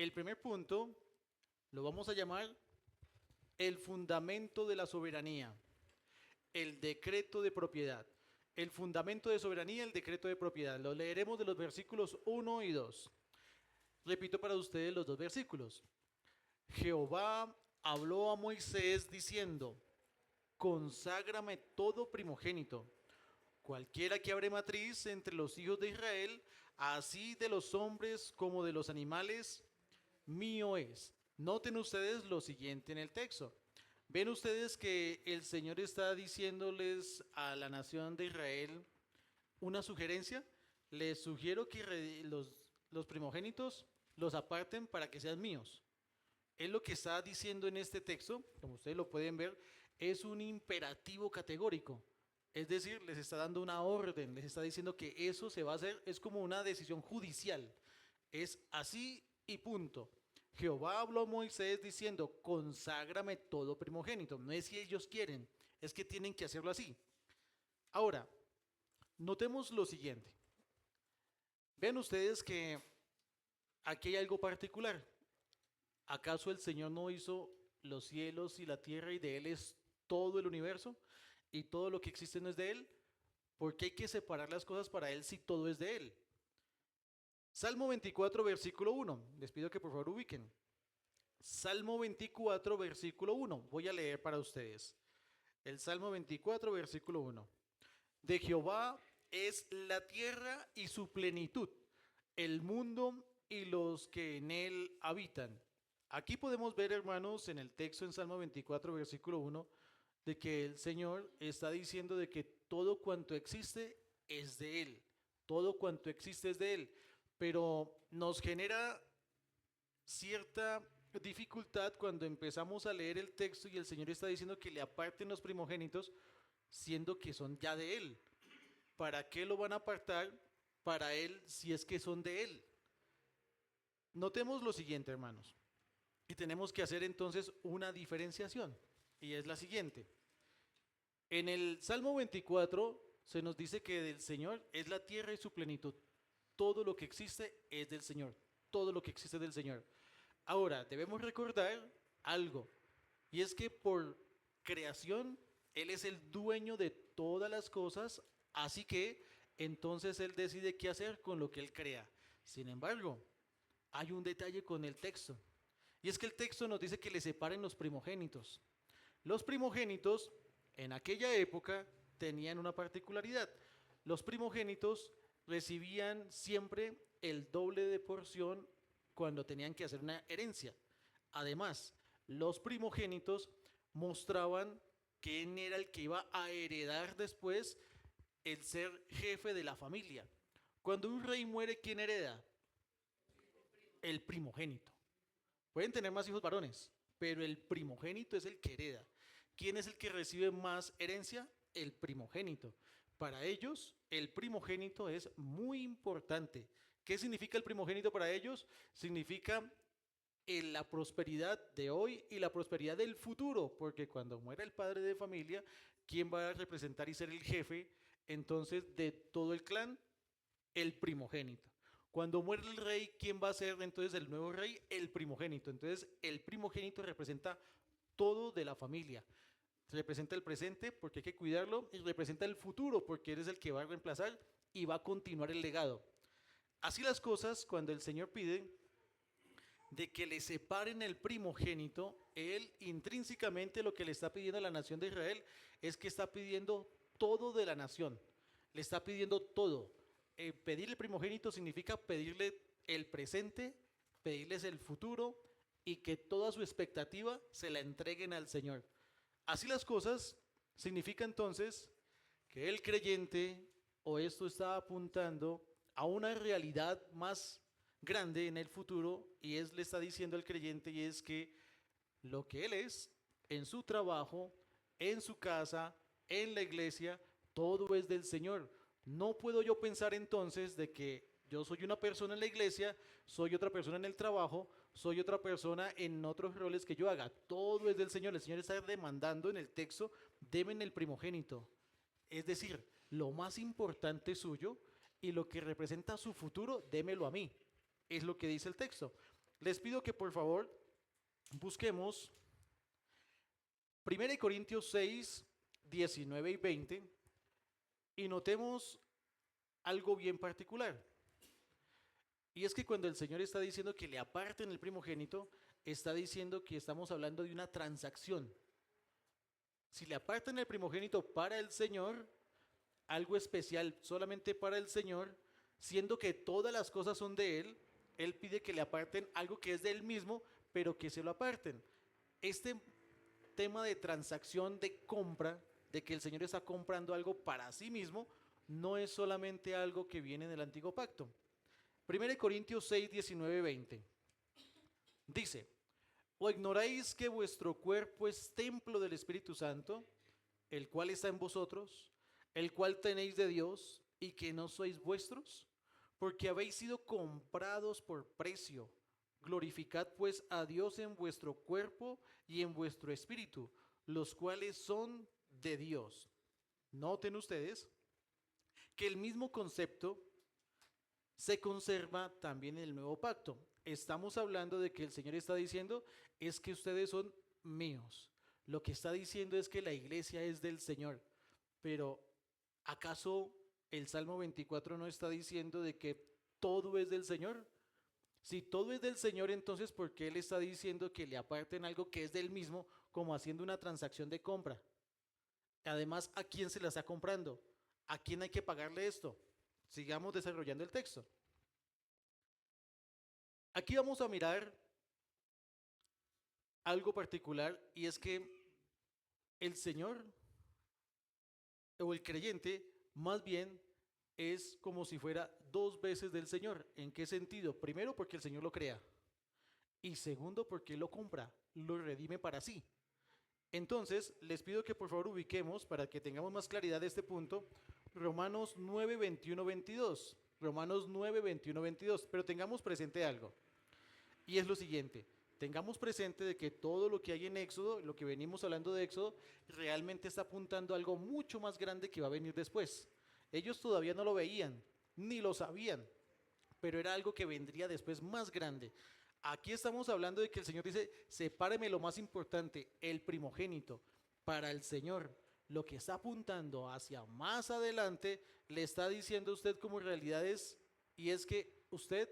El primer punto lo vamos a llamar el fundamento de la soberanía, el decreto de propiedad. El fundamento de soberanía, el decreto de propiedad. Lo leeremos de los versículos 1 y 2. Repito para ustedes los dos versículos. Jehová habló a Moisés diciendo, conságrame todo primogénito, cualquiera que abre matriz entre los hijos de Israel, así de los hombres como de los animales, mío es. Noten ustedes lo siguiente en el texto. Ven ustedes que el Señor está diciéndoles a la nación de Israel una sugerencia. Les sugiero que los primogénitos los aparten para que sean míos. Él lo que está diciendo en este texto, como ustedes lo pueden ver, es un imperativo categórico. Es decir, les está dando una orden, les está diciendo que eso se va a hacer, es como una decisión judicial. Es así y punto. Jehová habló a Moisés diciendo, conságrame todo primogénito. No es si ellos quieren, es que tienen que hacerlo así. Ahora, notemos lo siguiente. Vean ustedes que aquí hay algo particular. ¿Acaso el Señor no hizo los cielos y la tierra y de Él es todo el universo? ¿Y todo lo que existe no es de Él? ¿Por qué hay que separar las cosas para Él si todo es de Él? Salmo 24, versículo 1. Les pido que por favor ubiquen. Salmo 24, versículo 1. Voy a leer para ustedes. El Salmo 24, versículo 1. De Jehová es la tierra y su plenitud, el mundo y los que en él habitan. Aquí podemos ver, hermanos, en el texto en Salmo 24, versículo 1, de que el Señor está diciendo de que todo cuanto existe es de Él. Todo cuanto existe es de Él. Pero nos genera cierta dificultad cuando empezamos a leer el texto y el Señor está diciendo que le aparten los primogénitos, siendo que son ya de Él. ¿Para qué lo van a apartar para Él si es que son de Él? Notemos lo siguiente, hermanos. Y tenemos que hacer entonces una diferenciación. Y es la siguiente. En el Salmo 24 se nos dice que del Señor es la tierra y su plenitud. Todo lo que existe es del Señor. Todo lo que existe es del Señor. Ahora, debemos recordar algo. Y es que por creación, Él es el dueño de todas las cosas. Así que entonces Él decide qué hacer con lo que Él crea. Sin embargo, hay un detalle con el texto. Y es que el texto nos dice que le separen los primogénitos. Los primogénitos en aquella época tenían una particularidad. Los primogénitos recibían siempre el doble de porción cuando tenían que hacer una herencia. Además, los primogénitos mostraban quién era el que iba a heredar después el ser jefe de la familia. Cuando un rey muere, ¿quién hereda? El primogénito. Pueden tener más hijos varones, pero el primogénito es el que hereda. ¿Quién es el que recibe más herencia? El primogénito. Para ellos, el primogénito es muy importante. ¿Qué significa el primogénito para ellos? Significa la prosperidad de hoy y la prosperidad del futuro, porque cuando muera el padre de familia, ¿quién va a representar y ser el jefe entonces de todo el clan? El primogénito. Cuando muere el rey, ¿quién va a ser entonces el nuevo rey? El primogénito. Entonces, el primogénito representa todo de la familia. Representa el presente porque hay que cuidarlo y representa el futuro porque eres el que va a reemplazar y va a continuar el legado. Así las cosas, cuando el Señor pide de que le separen el primogénito, Él intrínsecamente lo que le está pidiendo a la nación de Israel es que está pidiendo todo de la nación. Le está pidiendo todo. Pedirle primogénito significa pedirle el presente, pedirles el futuro y que toda su expectativa se la entreguen al Señor. Así las cosas, significa entonces que el creyente, o esto está apuntando a una realidad más grande en el futuro, y es le está diciendo al creyente, y es que lo que él es en su trabajo, en su casa, en la iglesia, todo es del Señor. No puedo yo pensar entonces de que yo soy una persona en la iglesia, soy otra persona en el trabajo, soy otra persona en otros roles que yo haga. Todo es del Señor. El Señor está demandando en el texto, deben el primogénito. Es decir, lo más importante suyo y lo que representa su futuro, démelo a mí. Es lo que dice el texto. Les pido que por favor busquemos 1 Corintios 6, 19 y 20 y notemos algo bien particular. Y es que cuando el Señor está diciendo que le aparten el primogénito, está diciendo que estamos hablando de una transacción. Si le apartan el primogénito para el Señor, algo especial solamente para el Señor, siendo que todas las cosas son de Él, Él pide que le aparten algo que es de Él mismo, pero que se lo aparten. Este tema de transacción, de compra, de que el Señor está comprando algo para sí mismo, no es solamente algo que viene del Antiguo Pacto. 1 Corintios 6, 19, 20. Dice, ¿o ignoráis que vuestro cuerpo es templo del Espíritu Santo, el cual está en vosotros, el cual tenéis de Dios, y que no sois vuestros? Porque habéis sido comprados por precio. Glorificad pues a Dios en vuestro cuerpo y en vuestro espíritu, los cuales son de Dios. Noten ustedes que el mismo concepto se conserva también en el nuevo pacto. Estamos hablando de que el Señor está diciendo es que ustedes son míos. Lo que está diciendo es que la iglesia es del Señor. Pero ¿acaso el Salmo 24 no está diciendo de que todo es del Señor? Si todo es del Señor, entonces ¿por qué Él está diciendo que le aparten algo que es del mismo, como haciendo una transacción de compra? Además, ¿a quién se la está comprando? ¿A quién hay que pagarle esto? Sigamos desarrollando el texto. Aquí vamos a mirar algo particular, y es que el Señor o el creyente más bien es como si fuera dos veces del Señor. ¿En qué sentido? Primero, porque el Señor lo crea, y segundo, porque Él lo compra, lo redime para sí. Entonces, les pido que por favor ubiquemos, para que tengamos más claridad de este punto, Romanos 9, 21, 22. Romanos 9, 21, 22. Pero tengamos presente algo, y es lo siguiente. Tengamos presente de que todo lo que hay en Éxodo, lo que venimos hablando de Éxodo, realmente está apuntando a algo mucho más grande que va a venir después. Ellos todavía no lo veían, ni lo sabían, pero era algo que vendría después más grande. Aquí estamos hablando de que el Señor dice, sepáreme lo más importante, el primogénito. Para el Señor, lo que está apuntando hacia más adelante, le está diciendo a usted como realidades, y es que usted,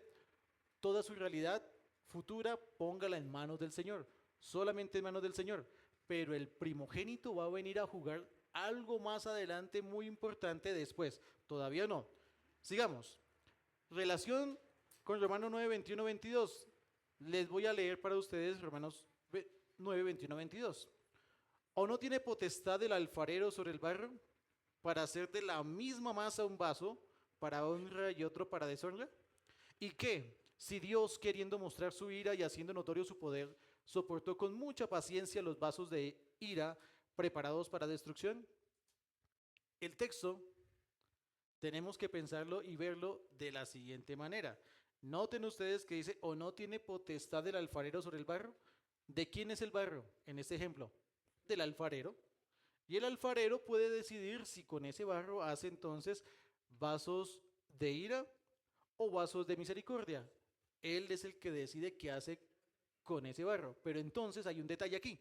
toda su realidad futura, póngala en manos del Señor, solamente en manos del Señor. Pero el primogénito va a venir a jugar algo más adelante muy importante después. Todavía no. Sigamos. Relación con Romanos 9, 21, 22. Les voy a leer para ustedes Romanos 9, 21, 22. ¿O no tiene potestad el alfarero sobre el barro para hacer de la misma masa un vaso para honra y otro para deshonra? ¿Y qué? Si Dios, queriendo mostrar su ira y haciendo notorio su poder, soportó con mucha paciencia los vasos de ira preparados para destrucción. El texto tenemos que pensarlo y verlo de la siguiente manera. Noten ustedes que dice, ¿o no tiene potestad el alfarero sobre el barro? ¿De quién es el barro en este ejemplo? Del alfarero. Y el alfarero puede decidir si con ese barro hace entonces vasos de ira o vasos de misericordia. Él es el que decide qué hace con ese barro. Pero entonces hay un detalle aquí.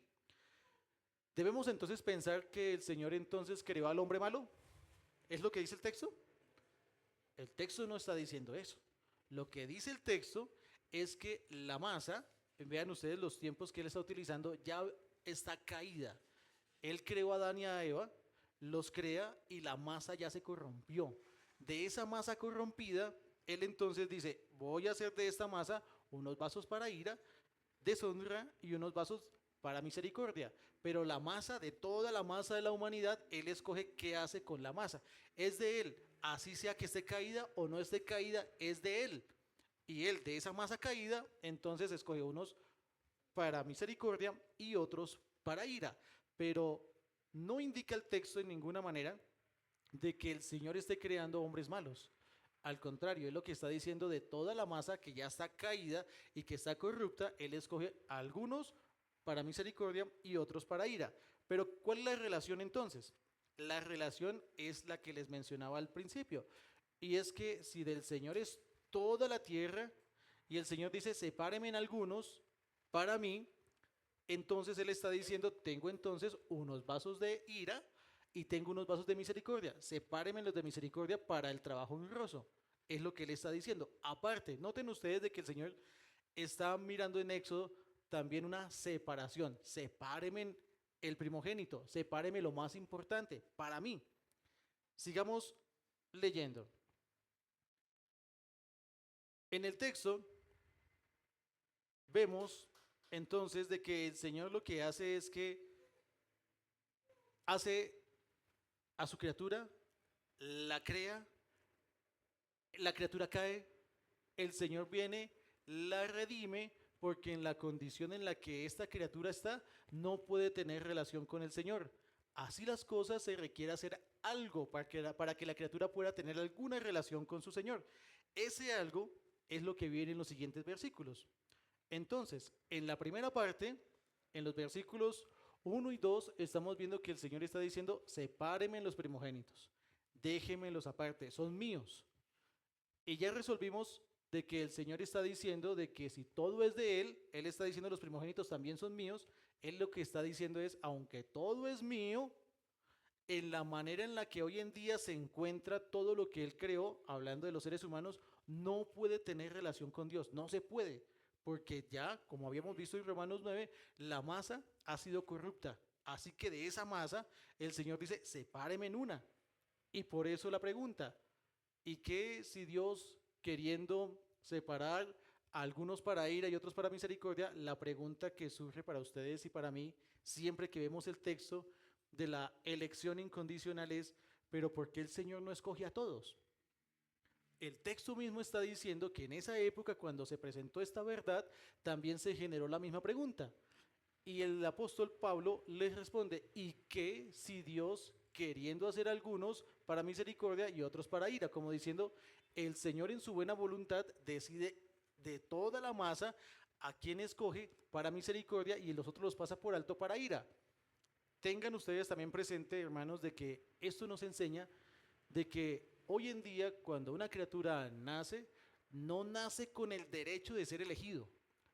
¿Debemos entonces pensar que el Señor entonces creó al hombre malo? ¿Es lo que dice el texto? El texto no está diciendo eso. Lo que dice el texto es que la masa, vean ustedes los tiempos que él está utilizando, ya está caída. Él creó a Adán y a Eva, los crea y la masa ya se corrompió. De esa masa corrompida, él entonces dice, voy a hacer de esta masa unos vasos para ira, deshonra y unos vasos para misericordia. Pero la masa, de toda la masa de la humanidad, él escoge qué hace con la masa. Es de él, así sea que esté caída o no esté caída, es de él. Y él de esa masa caída, entonces escoge unos para misericordia y otros para ira. Pero no indica el texto en ninguna manera de que el Señor esté creando hombres malos. Al contrario, es lo que está diciendo de toda la masa que ya está caída y que está corrupta, él escoge a algunos para misericordia y otros para ira. Pero ¿cuál es la relación entonces? La relación es la que les mencionaba al principio. Y es que si del Señor es toda la tierra, y el Señor dice, sepáreme en algunos para mí, entonces Él está diciendo, tengo entonces unos vasos de ira y tengo unos vasos de misericordia. Sepáreme los de misericordia para el trabajo honroso. Es lo que Él está diciendo. Aparte, noten ustedes de que el Señor está mirando en Éxodo también una separación. Sepáreme el primogénito, sepáreme lo más importante para mí. Sigamos leyendo. En el texto vemos entonces de que el Señor lo que hace es que hace a su criatura, la crea, la criatura cae, el Señor viene, la redime, porque en la condición en la que esta criatura está, no puede tener relación con el Señor. Así las cosas, se requiere hacer algo para que la criatura pueda tener alguna relación con su Señor. Ese algo es lo que viene en los siguientes versículos. Entonces, en la primera parte, en los versículos 1 y 2, estamos viendo que el Señor está diciendo, sepáreme los primogénitos, déjenmelos aparte, son míos. Y ya resolvimos de que el Señor está diciendo de que si todo es de Él está diciendo los primogénitos también son míos. Él lo que está diciendo es, aunque todo es mío, en la manera en la que hoy en día se encuentra todo lo que Él creó, hablando de los seres humanos, no puede tener relación con Dios, no se puede, porque ya, como habíamos visto en Romanos 9, la masa ha sido corrupta. Así que de esa masa, el Señor dice, sepáreme en una. Y por eso la pregunta, ¿y qué si Dios, queriendo separar a algunos para ira y otros para misericordia? La pregunta que surge para ustedes y para mí, siempre que vemos el texto de la elección incondicional es, ¿pero por qué el Señor no escoge a todos? El texto mismo está diciendo que en esa época, cuando se presentó esta verdad, también se generó la misma pregunta. Y el apóstol Pablo les responde, ¿y qué si Dios, queriendo hacer algunos para misericordia y otros para ira? Como diciendo, el Señor en su buena voluntad decide de toda la masa a quien escoge para misericordia y los otros los pasa por alto para ira. Tengan ustedes también presente, hermanos, de que esto nos enseña de que hoy en día, cuando una criatura nace, no nace con el derecho de ser elegido.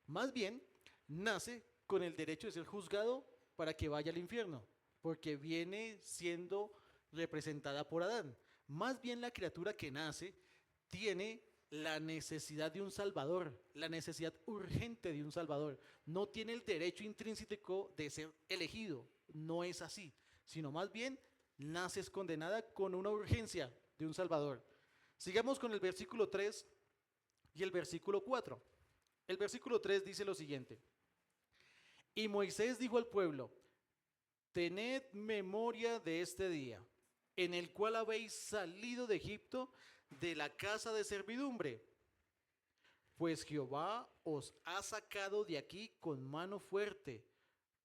Más bien, nace con el derecho de ser juzgado para que vaya al infierno, porque viene siendo representada por Adán. Más bien la criatura que nace tiene la necesidad de un salvador, la necesidad urgente de un salvador. No tiene el derecho intrínseco de ser elegido, no es así, sino más bien naces condenada con una urgencia de un salvador. Sigamos con el versículo 3 y el versículo 4. El versículo 3 dice lo siguiente: y Moisés dijo al pueblo, tened memoria de este día, en el cual habéis salido de Egipto, de la casa de servidumbre, pues Jehová os ha sacado de aquí con mano fuerte.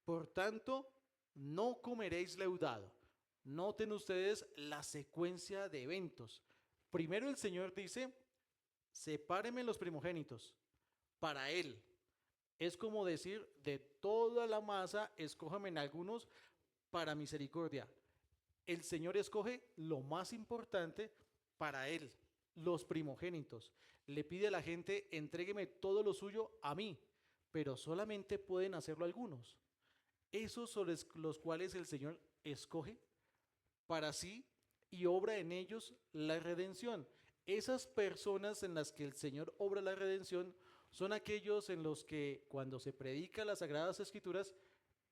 Por tanto, no comeréis leudado. Noten ustedes la secuencia de eventos. Primero el Señor dice, sepáreme los primogénitos para Él. Es como decir, de toda la masa, escójame en algunos para misericordia. El Señor escoge lo más importante para Él, los primogénitos. Le pide a la gente, entrégueme todo lo suyo a mí, pero solamente pueden hacerlo algunos. Esos son los cuales el Señor escoge para sí y obra en ellos la redención. Esas personas en las que el Señor obra la redención son aquellos en los que cuando se predica las Sagradas Escrituras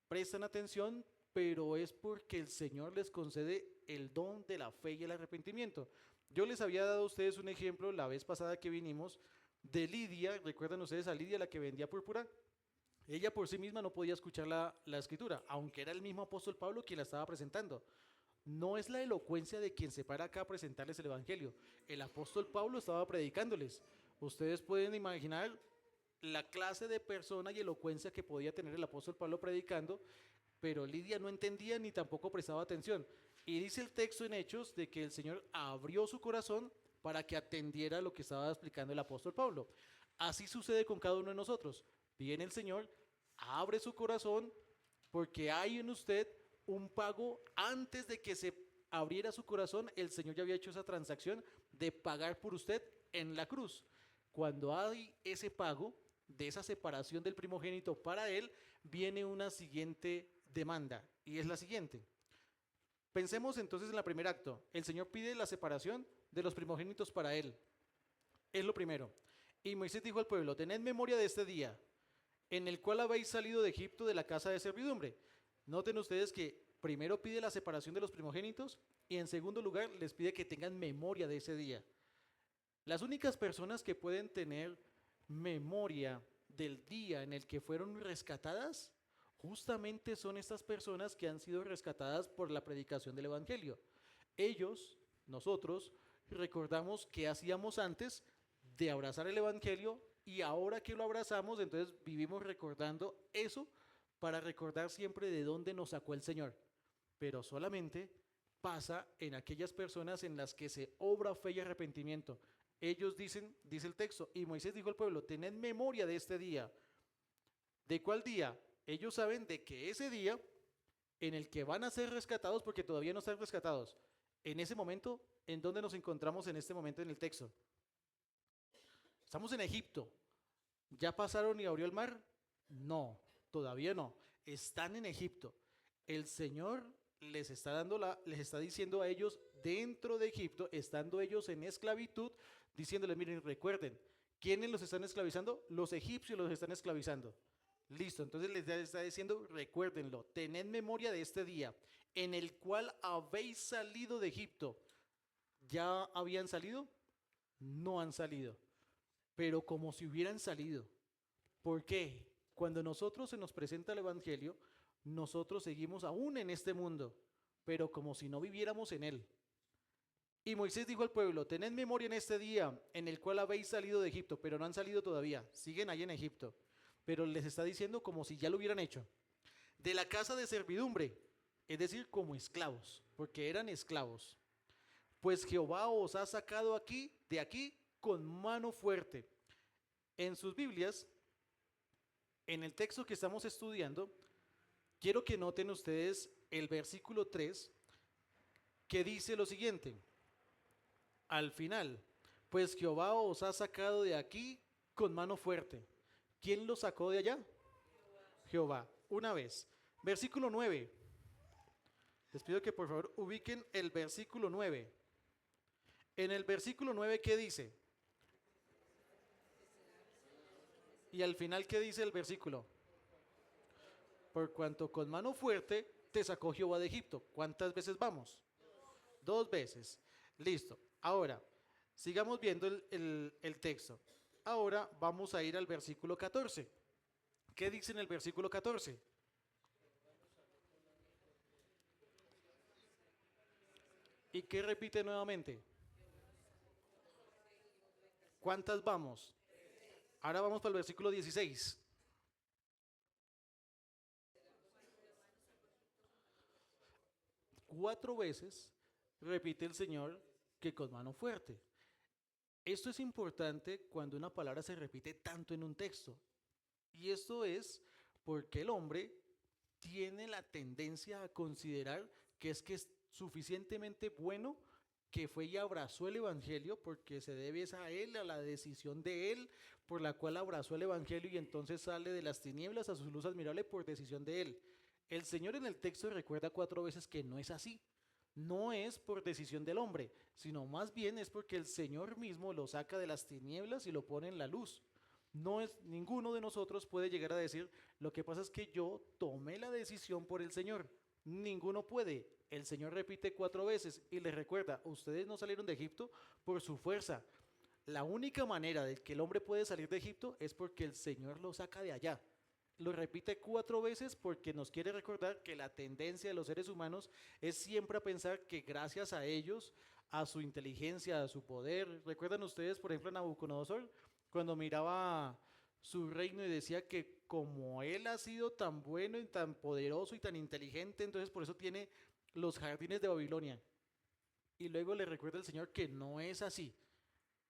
prestan atención, pero es porque el Señor les concede el don de la fe y el arrepentimiento. Yo les había dado a ustedes un ejemplo la vez pasada que vinimos de Lidia. ¿Recuerdan ustedes a Lidia, la que vendía púrpura? Ella por sí misma no podía escuchar la escritura, aunque era el mismo apóstol Pablo quien la estaba presentando. No es la elocuencia de quien se para acá a presentarles el evangelio. El apóstol Pablo estaba predicándoles. Ustedes pueden imaginar la clase de persona y elocuencia que podía tener el apóstol Pablo predicando, pero Lidia no entendía ni tampoco prestaba atención. Y dice el texto en Hechos de que el Señor abrió su corazón para que atendiera lo que estaba explicando el apóstol Pablo. Así sucede con cada uno de nosotros. Viene el Señor, abre su corazón, porque hay en usted un pago. Antes de que se abriera su corazón, el Señor ya había hecho esa transacción de pagar por usted en la cruz. Cuando hay ese pago de esa separación del primogénito para él, viene una siguiente demanda y es la siguiente. Pensemos entonces en el primer acto. El Señor pide la separación de los primogénitos para él. Es lo primero. Y Moisés dijo al pueblo, tened memoria de este día en el cual habéis salido de Egipto de la casa de servidumbre. Noten ustedes que primero pide la separación de los primogénitos y en segundo lugar les pide que tengan memoria de ese día. Las únicas personas que pueden tener memoria del día en el que fueron rescatadas, justamente son estas personas que han sido rescatadas por la predicación del Evangelio. Ellos, nosotros, recordamos qué hacíamos antes de abrazar el Evangelio y ahora que lo abrazamos, entonces vivimos recordando eso para recordar siempre de dónde nos sacó el Señor. Pero solamente pasa en aquellas personas en las que se obra fe y arrepentimiento. Ellos dicen, dice el texto, y Moisés dijo al pueblo, tened memoria de este día. ¿De cuál día? Ellos saben de que ese día en el que van a ser rescatados, porque todavía no están rescatados, en ese momento, ¿en dónde nos encontramos en este momento en el texto? Estamos en Egipto. ¿Ya pasaron y abrió el mar? No, todavía no. Están en Egipto. El Señor les está diciendo a ellos dentro de Egipto, estando ellos en esclavitud, diciéndoles, miren, recuerden, ¿quiénes los están esclavizando? Los egipcios los están esclavizando. Listo, entonces les está diciendo, recuérdenlo, tened memoria de este día en el cual habéis salido de Egipto. ¿Ya habían salido? No han salido, pero como si hubieran salido. ¿Por qué? Cuando nosotros se nos presenta el Evangelio, nosotros seguimos aún en este mundo, pero como si no viviéramos en él. Y Moisés dijo al pueblo, tened memoria en este día en el cual habéis salido de Egipto, pero no han salido todavía, siguen ahí en Egipto, pero les está diciendo como si ya lo hubieran hecho. De la casa de servidumbre, es decir, como esclavos, porque eran esclavos. Pues Jehová os ha sacado de aquí, con mano fuerte. En sus Biblias, en el texto que estamos estudiando, quiero que noten ustedes el versículo 3, que dice lo siguiente, al final, pues Jehová os ha sacado de aquí con mano fuerte. ¿Quién lo sacó de allá? Jehová. Una vez. Versículo 9. Les pido que por favor ubiquen el versículo 9. En el versículo 9, ¿qué dice? Y al final, ¿qué dice el versículo? Por cuanto con mano fuerte te sacó Jehová de Egipto. ¿Cuántas veces vamos? 2 veces. Listo. Ahora, sigamos viendo el texto. Ahora vamos a ir al versículo 14. ¿Qué dice en el versículo 14? ¿Y qué repite nuevamente? ¿Cuántas vamos? Ahora vamos para el versículo 16. Cuatro veces repite el Señor que con mano fuerte. Esto es importante cuando una palabra se repite tanto en un texto. Y esto es porque el hombre tiene la tendencia a considerar que es suficientemente bueno que fue y abrazó el Evangelio porque se debe a él, a la decisión de él, por la cual abrazó el Evangelio y entonces sale de las tinieblas a su luz admirable por decisión de él. El Señor en el texto recuerda 4 veces que no es así. No es por decisión del hombre, sino más bien es porque el Señor mismo lo saca de las tinieblas y lo pone en la luz. No es, ninguno de nosotros puede llegar a decir, lo que pasa es que yo tomé la decisión por el Señor. Ninguno puede. El Señor repite 4 veces y les recuerda, ustedes no salieron de Egipto por su fuerza. La única manera de que el hombre puede salir de Egipto es porque el Señor lo saca de allá. Lo repite 4 veces porque nos quiere recordar que la tendencia de los seres humanos es siempre a pensar que gracias a ellos, a su inteligencia, a su poder. ¿Recuerdan ustedes, por ejemplo, a Nabucodonosor? Cuando miraba su reino y decía que como él ha sido tan bueno y tan poderoso y tan inteligente, entonces por eso tiene los jardines de Babilonia. Y luego le recuerda al Señor que no es así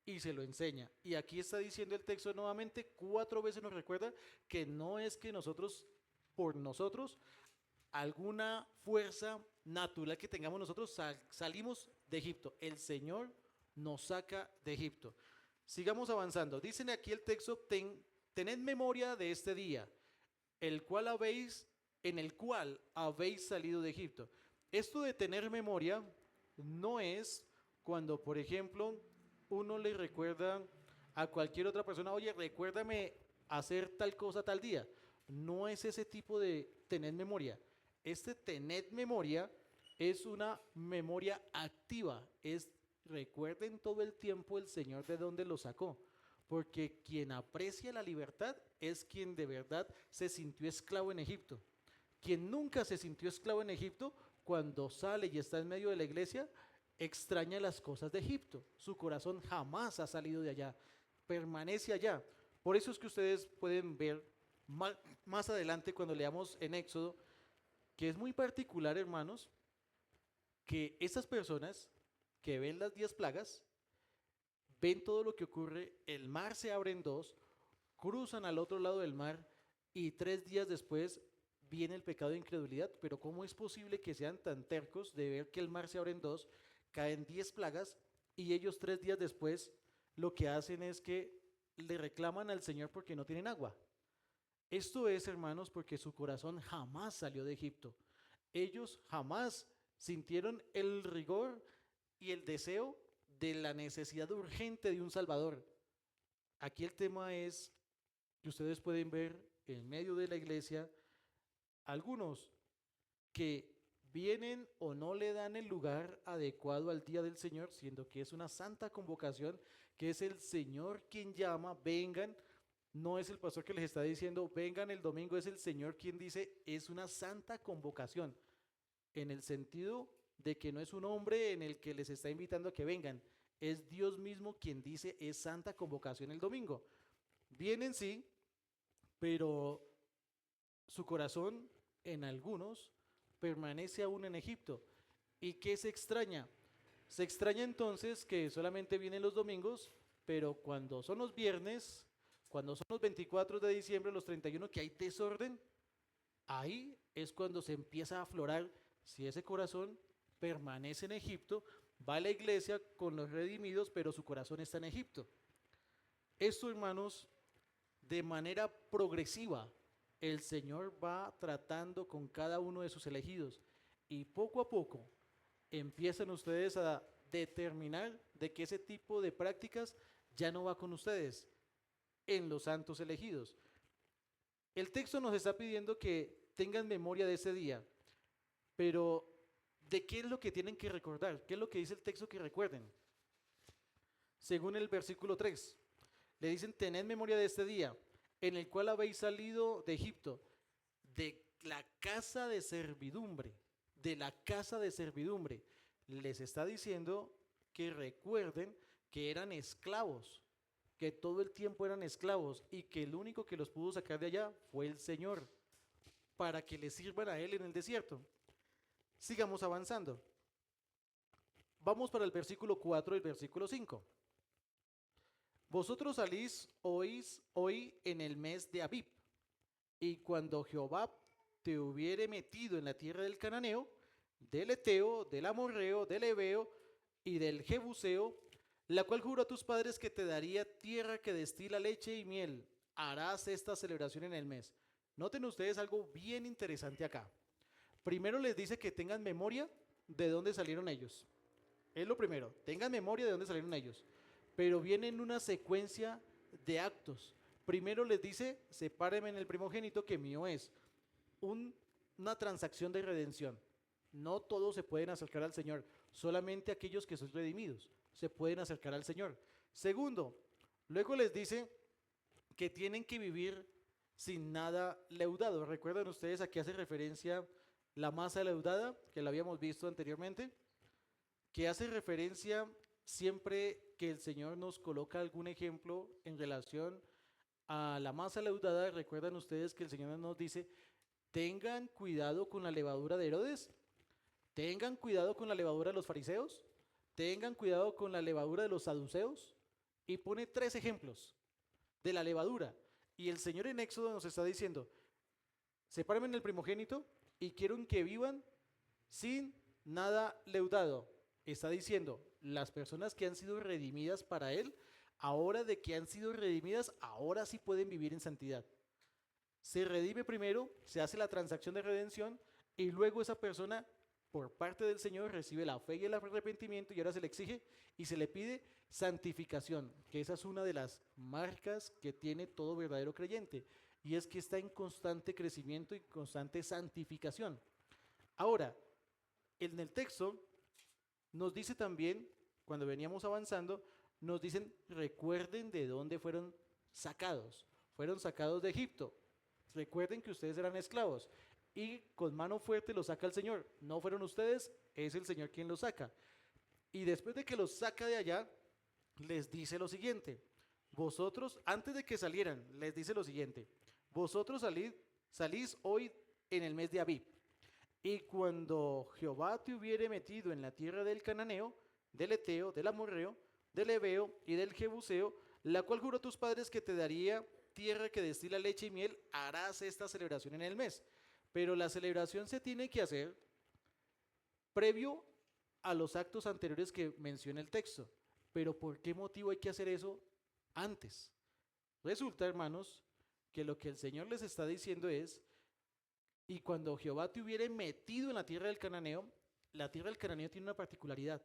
y se lo enseña. Y aquí está diciendo el texto nuevamente, 4 veces nos recuerda que no es que nosotros, por nosotros, alguna fuerza natural que tengamos nosotros, salimos de Egipto. El Señor nos saca de Egipto. Sigamos avanzando. Dicen aquí el texto, tened memoria de este día, en el cual habéis salido de Egipto. Esto de tener memoria no es cuando, por ejemplo, uno le recuerda a cualquier otra persona, oye, recuérdame hacer tal cosa tal día. No es ese tipo de tener memoria. Este tener memoria es una memoria activa. Recuerden todo el tiempo el Señor de dónde lo sacó. Porque quien aprecia la libertad es quien de verdad se sintió esclavo en Egipto. Quien nunca se sintió esclavo en Egipto, cuando sale y está en medio de la iglesia, extraña las cosas de Egipto. Su corazón jamás ha salido de allá, permanece allá. Por eso es que ustedes pueden ver más adelante cuando leamos en Éxodo, que es muy particular, hermanos, que estas personas que ven las 10 plagas, ven todo lo que ocurre, el mar se abre en dos, cruzan al otro lado del mar y 3 días después viene el pecado de incredulidad. Pero ¿cómo es posible que sean tan tercos de ver que el mar se abre en dos, caen 10 plagas y ellos 3 días después lo que hacen es que le reclaman al Señor porque no tienen agua? Esto es, hermanos, porque su corazón jamás salió de Egipto. Ellos jamás sintieron el rigor y el deseo de la necesidad urgente de un Salvador. Aquí el tema es que ustedes pueden ver en medio de la iglesia algunos que vienen o no le dan el lugar adecuado al día del Señor, siendo que es una santa convocación, que es el Señor quien llama, vengan. No es el pastor que les está diciendo, vengan el domingo, es el Señor quien dice, es una santa convocación, en el sentido de que no es un hombre en el que les está invitando a que vengan, es Dios mismo quien dice, es santa convocación el domingo. Vienen sí, pero su corazón en algunos permanece aún en Egipto. ¿Y qué se extraña? Se extraña entonces que solamente vienen los domingos, pero cuando son los viernes, cuando son los 24 de diciembre, los 31, que hay desorden, ahí es cuando se empieza a aflorar si ese corazón permanece en Egipto, va a la iglesia con los redimidos, pero su corazón está en Egipto. Esto, hermanos, de manera progresiva, el Señor va tratando con cada uno de sus elegidos y poco a poco empiezan ustedes a determinar de que ese tipo de prácticas ya no va con ustedes en los santos elegidos. El texto nos está pidiendo que tengan memoria de ese día, pero ¿de qué es lo que tienen que recordar? ¿Qué es lo que dice el texto que recuerden? Según el versículo 3, le dicen, tened memoria de este día, en el cual habéis salido de Egipto, de la casa de servidumbre, de la casa de servidumbre. Les está diciendo que recuerden que eran esclavos, que todo el tiempo eran esclavos y que el único que los pudo sacar de allá fue el Señor, para que le sirvan a Él en el desierto. Sigamos avanzando. Vamos para el versículo 4 y el versículo 5. Vosotros salís hoy en el mes de Abib, y cuando Jehová te hubiere metido en la tierra del Cananeo, del Eteo, del Amorreo, del Ebeo y del Jebuseo, la cual juró a tus padres que te daría tierra que destila leche y miel, harás esta celebración en el mes. Noten ustedes algo bien interesante acá. Primero les dice que tengan memoria de dónde salieron ellos. Es lo primero, tengan memoria de dónde salieron ellos. Pero viene en una secuencia de actos. Primero les dice, sepárenme en el primogénito que mío es. Una transacción de redención. No todos se pueden acercar al Señor, solamente aquellos que son redimidos se pueden acercar al Señor. Segundo, luego les dice que tienen que vivir sin nada leudado. ¿Recuerdan ustedes a qué hace referencia la masa leudada, que la habíamos visto anteriormente? Que hace referencia siempre que el Señor nos coloca algún ejemplo en relación a la masa leudada. Recuerdan ustedes que el Señor nos dice, tengan cuidado con la levadura de Herodes, tengan cuidado con la levadura de los fariseos, tengan cuidado con la levadura de los saduceos, y pone 3 ejemplos de la levadura. Y el Señor en Éxodo nos está diciendo, sepárenme en el primogénito y quiero que vivan sin nada leudado. Está diciendo, las personas que han sido redimidas para Él Ahora de que han sido redimidas, ahora sí pueden vivir en santidad. Se redime primero, se hace la transacción de redención y luego esa persona, por parte del Señor, recibe la fe y el arrepentimiento y ahora se le exige y se le pide santificación, que esa es una de las marcas que tiene todo verdadero creyente y es que está en constante crecimiento y constante santificación. Ahora, en el texto nos dice también, cuando veníamos avanzando, nos dicen, recuerden de dónde fueron sacados. Fueron sacados de Egipto. Recuerden que ustedes eran esclavos y con mano fuerte los saca el Señor. No fueron ustedes, es el Señor quien los saca. Y después de que los saca de allá, les dice lo siguiente. Vosotros, antes de que salieran, les dice lo siguiente. Vosotros salís hoy en el mes de Abib. Y cuando Jehová te hubiere metido en la tierra del Cananeo, del Eteo, del Amorreo, del Ebeo y del Jebuseo, la cual juró a tus padres que te daría tierra que destila leche y miel, harás esta celebración en el mes. Pero la celebración se tiene que hacer previo a los actos anteriores que menciona el texto. Pero ¿por qué motivo hay que hacer eso antes? Resulta, hermanos, que lo que el Señor les está diciendo es, y cuando Jehová te hubiere metido en la tierra del Cananeo, la tierra del Cananeo tiene una particularidad,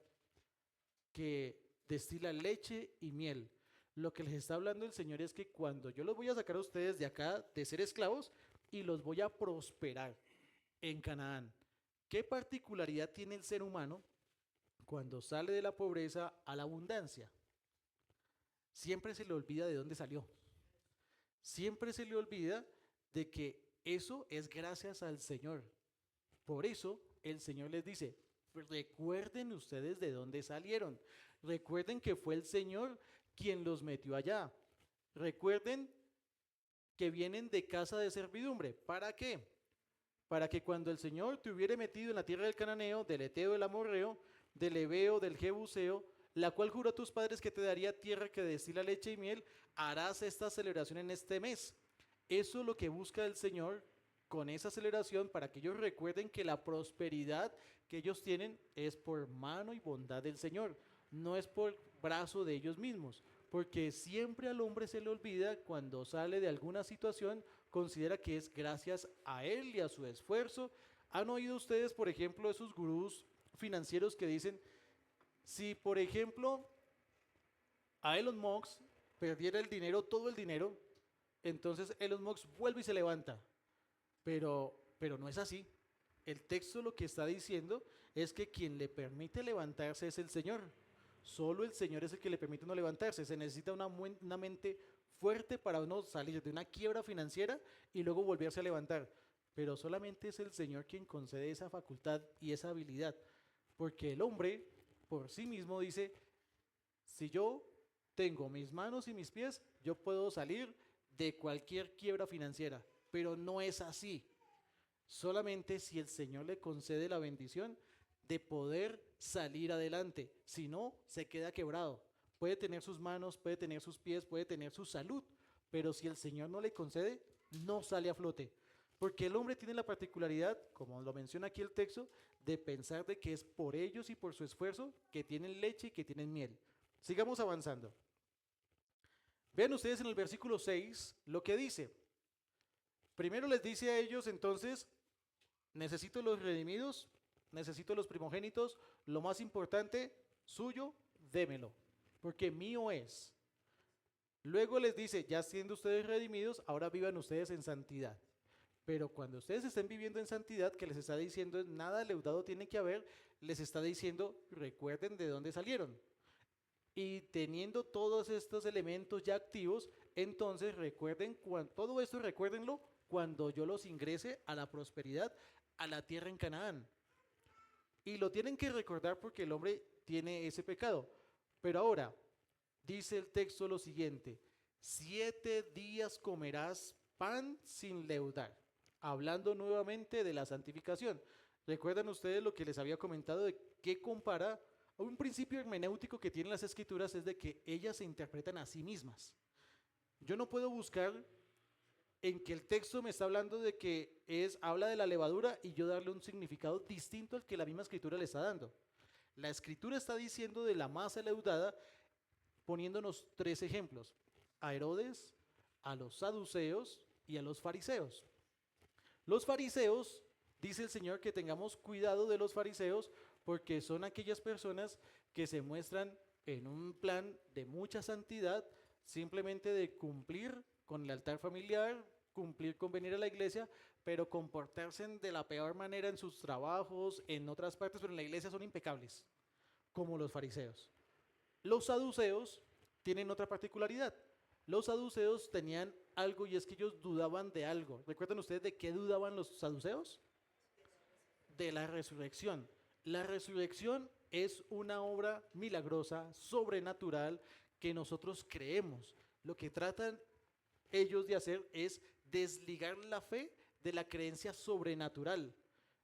que destila leche y miel. Lo que les está hablando el Señor es que cuando yo los voy a sacar a ustedes de acá, de ser esclavos, y los voy a prosperar en Canaán. ¿Qué particularidad tiene el ser humano cuando sale de la pobreza a la abundancia? Siempre se le olvida de dónde salió. Siempre se le olvida de que eso es gracias al Señor. Por eso el Señor les dice, recuerden ustedes de dónde salieron. Recuerden que fue el Señor quien los metió allá. Recuerden que vienen de casa de servidumbre. ¿Para qué? Para que cuando el Señor te hubiere metido en la tierra del Cananeo, del Eteo, del Amorreo, del Ebeo, del Jebuseo, la cual juró a tus padres que te daría tierra que destila leche y miel, harás esta celebración en este mes. Eso es lo que busca el Señor con esa celebración, para que ellos recuerden que la prosperidad que ellos tienen es por mano y bondad del Señor, no es por brazo de ellos mismos, porque siempre al hombre se le olvida cuando sale de alguna situación, considera que es gracias a él y a su esfuerzo. ¿Han oído ustedes, por ejemplo, esos gurús financieros que dicen, si por ejemplo a Elon Musk perdiera el dinero, todo el dinero, entonces Elon Musk vuelve y se levanta? Pero no es así. El texto lo que está diciendo es que quien le permite levantarse es el Señor. Solo el Señor es el que le permite no levantarse. Se necesita una mente fuerte para uno salir de una quiebra financiera y luego volverse a levantar. Pero solamente es el Señor quien concede esa facultad y esa habilidad. Porque el hombre por sí mismo dice, si yo tengo mis manos y mis pies, yo puedo salir de cualquier quiebra financiera. Pero no es así. Solamente si el Señor le concede la bendición de poder salir adelante. Si no, se queda quebrado. Puede tener sus manos, puede tener sus pies, puede tener su salud, pero si el Señor no le concede, no sale a flote. Porque el hombre tiene la particularidad, como lo menciona aquí el texto, de pensar de que es por ellos y por su esfuerzo que tienen leche y que tienen miel. Sigamos avanzando. Vean ustedes en el versículo 6 lo que dice. Primero les dice a ellos entonces, necesito los redimidos, necesito los primogénitos, lo más importante, suyo, démelo, porque mío es. Luego les dice, ya siendo ustedes redimidos, ahora vivan ustedes en santidad. Pero cuando ustedes estén viviendo en santidad, que les está diciendo, nada leudado tiene que haber, les está diciendo, recuerden de dónde salieron. Y teniendo todos estos elementos ya activos, entonces recuerden, todo esto recuérdenlo cuando yo los ingrese a la prosperidad, a la tierra en Canaán. Y lo tienen que recordar porque el hombre tiene ese pecado. Pero ahora, dice el texto lo siguiente, 7 días comerás pan sin leudar. Hablando nuevamente de la santificación. ¿Recuerdan ustedes lo que les había comentado de qué compara? Un principio hermenéutico que tienen las escrituras es de que ellas se interpretan a sí mismas. Yo no puedo buscar en que el texto me está hablando de que habla de la levadura y yo darle un significado distinto al que la misma escritura le está dando. La escritura está diciendo de la masa leudada poniéndonos tres ejemplos: a Herodes, a los saduceos y a los fariseos. Los fariseos, dice el Señor que tengamos cuidado de los fariseos, porque son aquellas personas que se muestran en un plan de mucha santidad, simplemente de cumplir con el altar familiar, cumplir con venir a la iglesia, pero comportarse de la peor manera en sus trabajos, en otras partes, pero en la iglesia son impecables, como los fariseos. Los saduceos tienen otra particularidad. Los saduceos tenían algo, y es que ellos dudaban de algo. ¿Recuerdan ustedes de qué dudaban los saduceos? De la resurrección. La resurrección es una obra milagrosa, sobrenatural, que nosotros creemos. Lo que tratan ellos de hacer es desligar la fe de la creencia sobrenatural.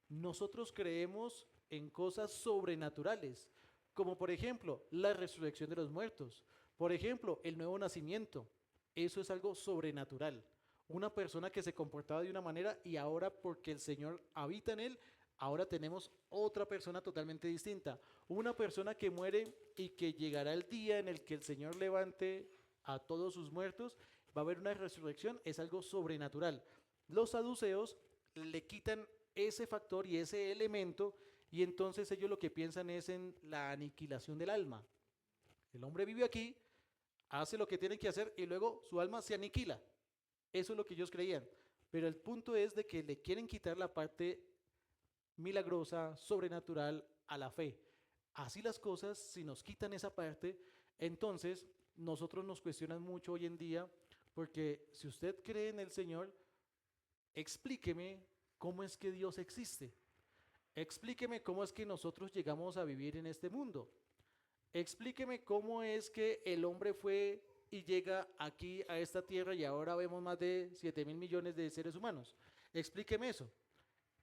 Nosotros creemos en cosas sobrenaturales, como por ejemplo la resurrección de los muertos, por ejemplo el nuevo nacimiento. Eso es algo sobrenatural. Una persona que se comportaba de una manera y ahora, porque el Señor habita en él, ahora tenemos otra persona totalmente distinta. Una persona que muere y que llegará el día en el que el Señor levante a todos sus muertos. Va a haber una resurrección, es algo sobrenatural. Los saduceos le quitan ese factor y ese elemento, y entonces ellos lo que piensan es en la aniquilación del alma. El hombre vive aquí, hace lo que tiene que hacer y luego su alma se aniquila. Eso es lo que ellos creían. Pero el punto es de que le quieren quitar la parte milagrosa, sobrenatural a la fe. Así las cosas, si nos quitan esa parte, entonces nosotros nos cuestionan mucho hoy en día, porque si usted cree en el Señor, explíqueme cómo es que Dios existe. Explíqueme cómo es que nosotros llegamos a vivir en este mundo. Explíqueme cómo es que el hombre fue y llega aquí a esta tierra y ahora vemos más de 7.000 millones de seres humanos. Explíqueme eso.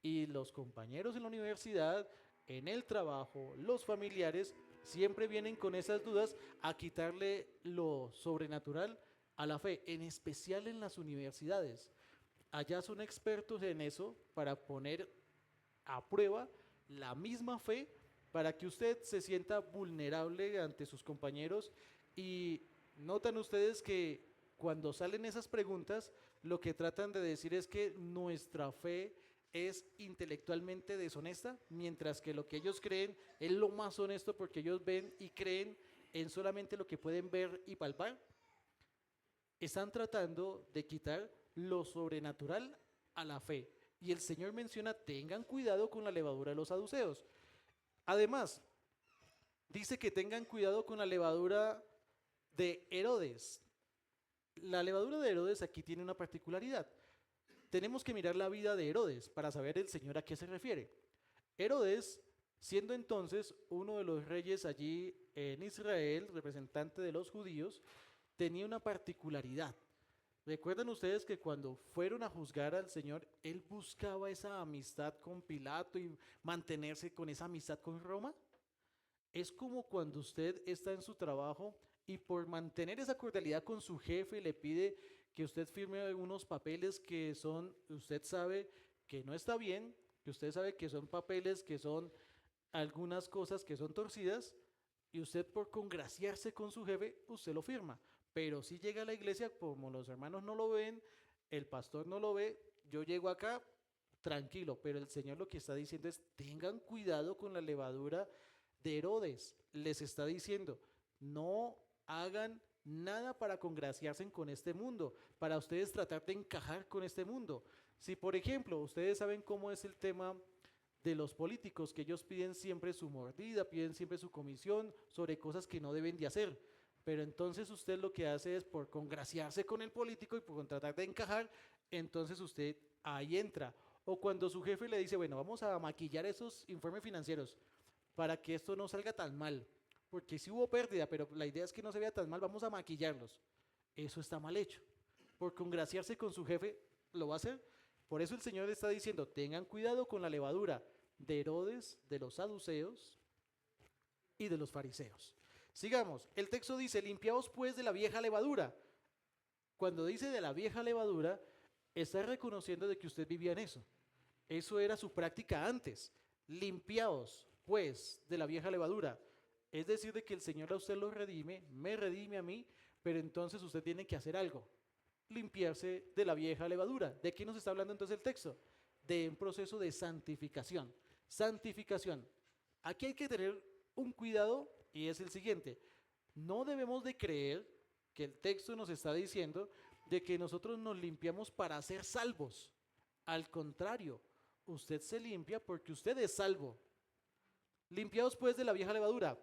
Y los compañeros en la universidad, en el trabajo, los familiares, siempre vienen con esas dudas a quitarle lo sobrenatural a la fe, en especial en las universidades. Allá son expertos en eso para poner a prueba la misma fe, para que usted se sienta vulnerable ante sus compañeros. Y notan ustedes que cuando salen esas preguntas, lo que tratan de decir es que nuestra fe es intelectualmente deshonesta, mientras que lo que ellos creen es lo más honesto, porque ellos ven y creen en solamente lo que pueden ver y palpar. Están tratando de quitar lo sobrenatural a la fe. Y el Señor menciona: tengan cuidado con la levadura de los saduceos. Además, dice que tengan cuidado con la levadura de Herodes. La levadura de Herodes aquí tiene una particularidad. Tenemos que mirar la vida de Herodes para saber el Señor a qué se refiere. Herodes, siendo entonces uno de los reyes allí en Israel, representante de los judíos, tenía una particularidad. ¿Recuerdan ustedes que cuando fueron a juzgar al Señor, él buscaba esa amistad con Pilato y mantenerse con esa amistad con Roma? Es como cuando usted está en su trabajo y por mantener esa cordialidad con su jefe le pide que usted firme unos papeles que son, usted sabe que no está bien, que usted sabe que son papeles que son algunas cosas que son torcidas, y usted por congraciarse con su jefe, usted lo firma. Pero si llega a la iglesia, como los hermanos no lo ven, el pastor no lo ve, yo llego acá tranquilo, pero el Señor lo que está diciendo es: tengan cuidado con la levadura de Herodes. Les está diciendo: no hagan nada para congraciarse con este mundo, para ustedes tratar de encajar con este mundo. Si por ejemplo, ustedes saben cómo es el tema de los políticos, que ellos piden siempre su mordida, piden siempre su comisión sobre cosas que no deben de hacer. Pero entonces usted lo que hace es, por congraciarse con el político y por tratar de encajar, entonces usted ahí entra. O cuando su jefe le dice: bueno, vamos a maquillar esos informes financieros para que esto no salga tan mal, porque sí hubo pérdida, pero la idea es que no se vea tan mal, vamos a maquillarlos. Eso está mal hecho. Por congraciarse con su jefe, lo va a hacer. Por eso el Señor está diciendo: tengan cuidado con la levadura de Herodes, de los saduceos y de los fariseos. Sigamos, el texto dice: limpiaos pues de la vieja levadura. Cuando dice de la vieja levadura, está reconociendo de que usted vivía en eso. Eso era su práctica antes. Limpiaos pues de la vieja levadura. Es decir, de que el Señor a usted lo redime, me redime a mí, pero entonces usted tiene que hacer algo, limpiarse de la vieja levadura. ¿De qué nos está hablando entonces el texto? De un proceso de santificación. Santificación. Aquí hay que tener un cuidado y es el siguiente. No debemos de creer que el texto nos está diciendo de que nosotros nos limpiamos para ser salvos. Al contrario, usted se limpia porque usted es salvo. Limpiados pues de la vieja levadura.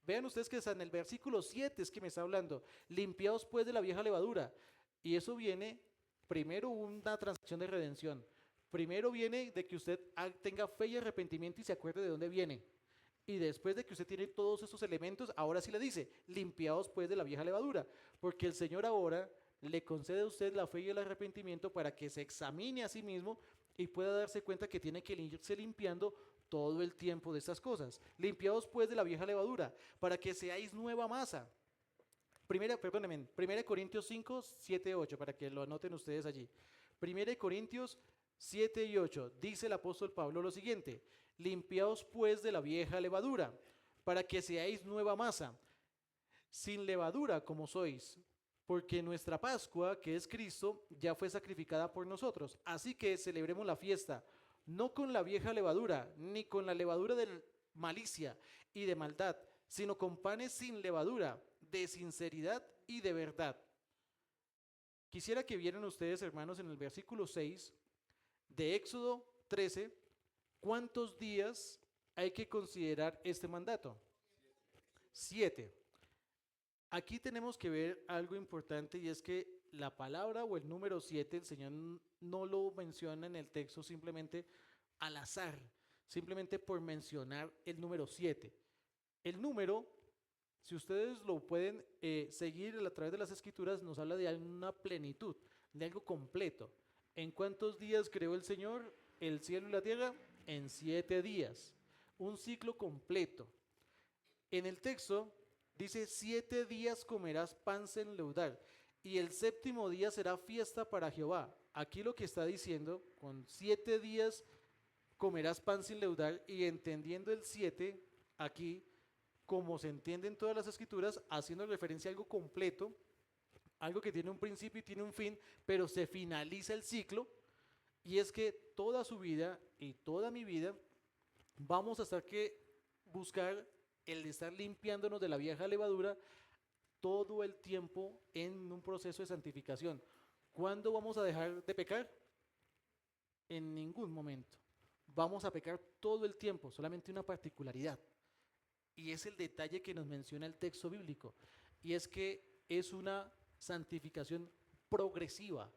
Vean ustedes que está en el versículo 7 es que me está hablando. Limpiados pues de la vieja levadura. Y eso viene, primero una transacción de redención. Primero viene de que usted tenga fe y arrepentimiento y se acuerde de dónde viene. Y después de que usted tiene todos esos elementos, ahora sí le dice, limpiados pues de la vieja levadura. Porque el Señor ahora le concede a usted la fe y el arrepentimiento para que se examine a sí mismo y pueda darse cuenta que tiene que irse limpiando todo el tiempo de estas cosas. Limpiados pues de la vieja levadura, para que seáis nueva masa. Primera Corintios 5, 7, 8, para que lo anoten ustedes allí. Primera Corintios 7 y 8, dice el apóstol Pablo lo siguiente: limpiaos pues de la vieja levadura, para que seáis nueva masa, sin levadura como sois, porque nuestra Pascua, que es Cristo, ya fue sacrificada por nosotros. Así que celebremos la fiesta, no con la vieja levadura, ni con la levadura de malicia y de maldad, sino con panes sin levadura, de sinceridad y de verdad. Quisiera que vieran ustedes, hermanos, en el versículo 6 de Éxodo 13, ¿cuántos días hay que considerar este mandato? 7. Aquí tenemos que ver algo importante y es que la palabra o el número 7, el Señor no lo menciona en el texto simplemente al azar, simplemente por mencionar el número 7. El número, si ustedes lo pueden seguir a través de las escrituras, nos habla de una plenitud, de algo completo. ¿En cuántos días creó el Señor el cielo y la tierra? En 7 días. Un ciclo completo. En el texto dice: 7 días comerás pan sin leudar, y el séptimo día será fiesta para Jehová. Aquí lo que está diciendo, con 7 días comerás pan sin leudar, y entendiendo el 7 aquí, como se entiende en todas las escrituras, haciendo referencia a algo completo, algo que tiene un principio y tiene un fin, pero se finaliza el ciclo, y es que toda su vida y toda mi vida vamos a estar que buscar el de estar limpiándonos de la vieja levadura todo el tiempo en un proceso de santificación. ¿Cuándo vamos a dejar de pecar? En ningún momento. Vamos a pecar todo el tiempo, solamente una particularidad. Y es el detalle que nos menciona el texto bíblico. Y es que es una santificación progresiva.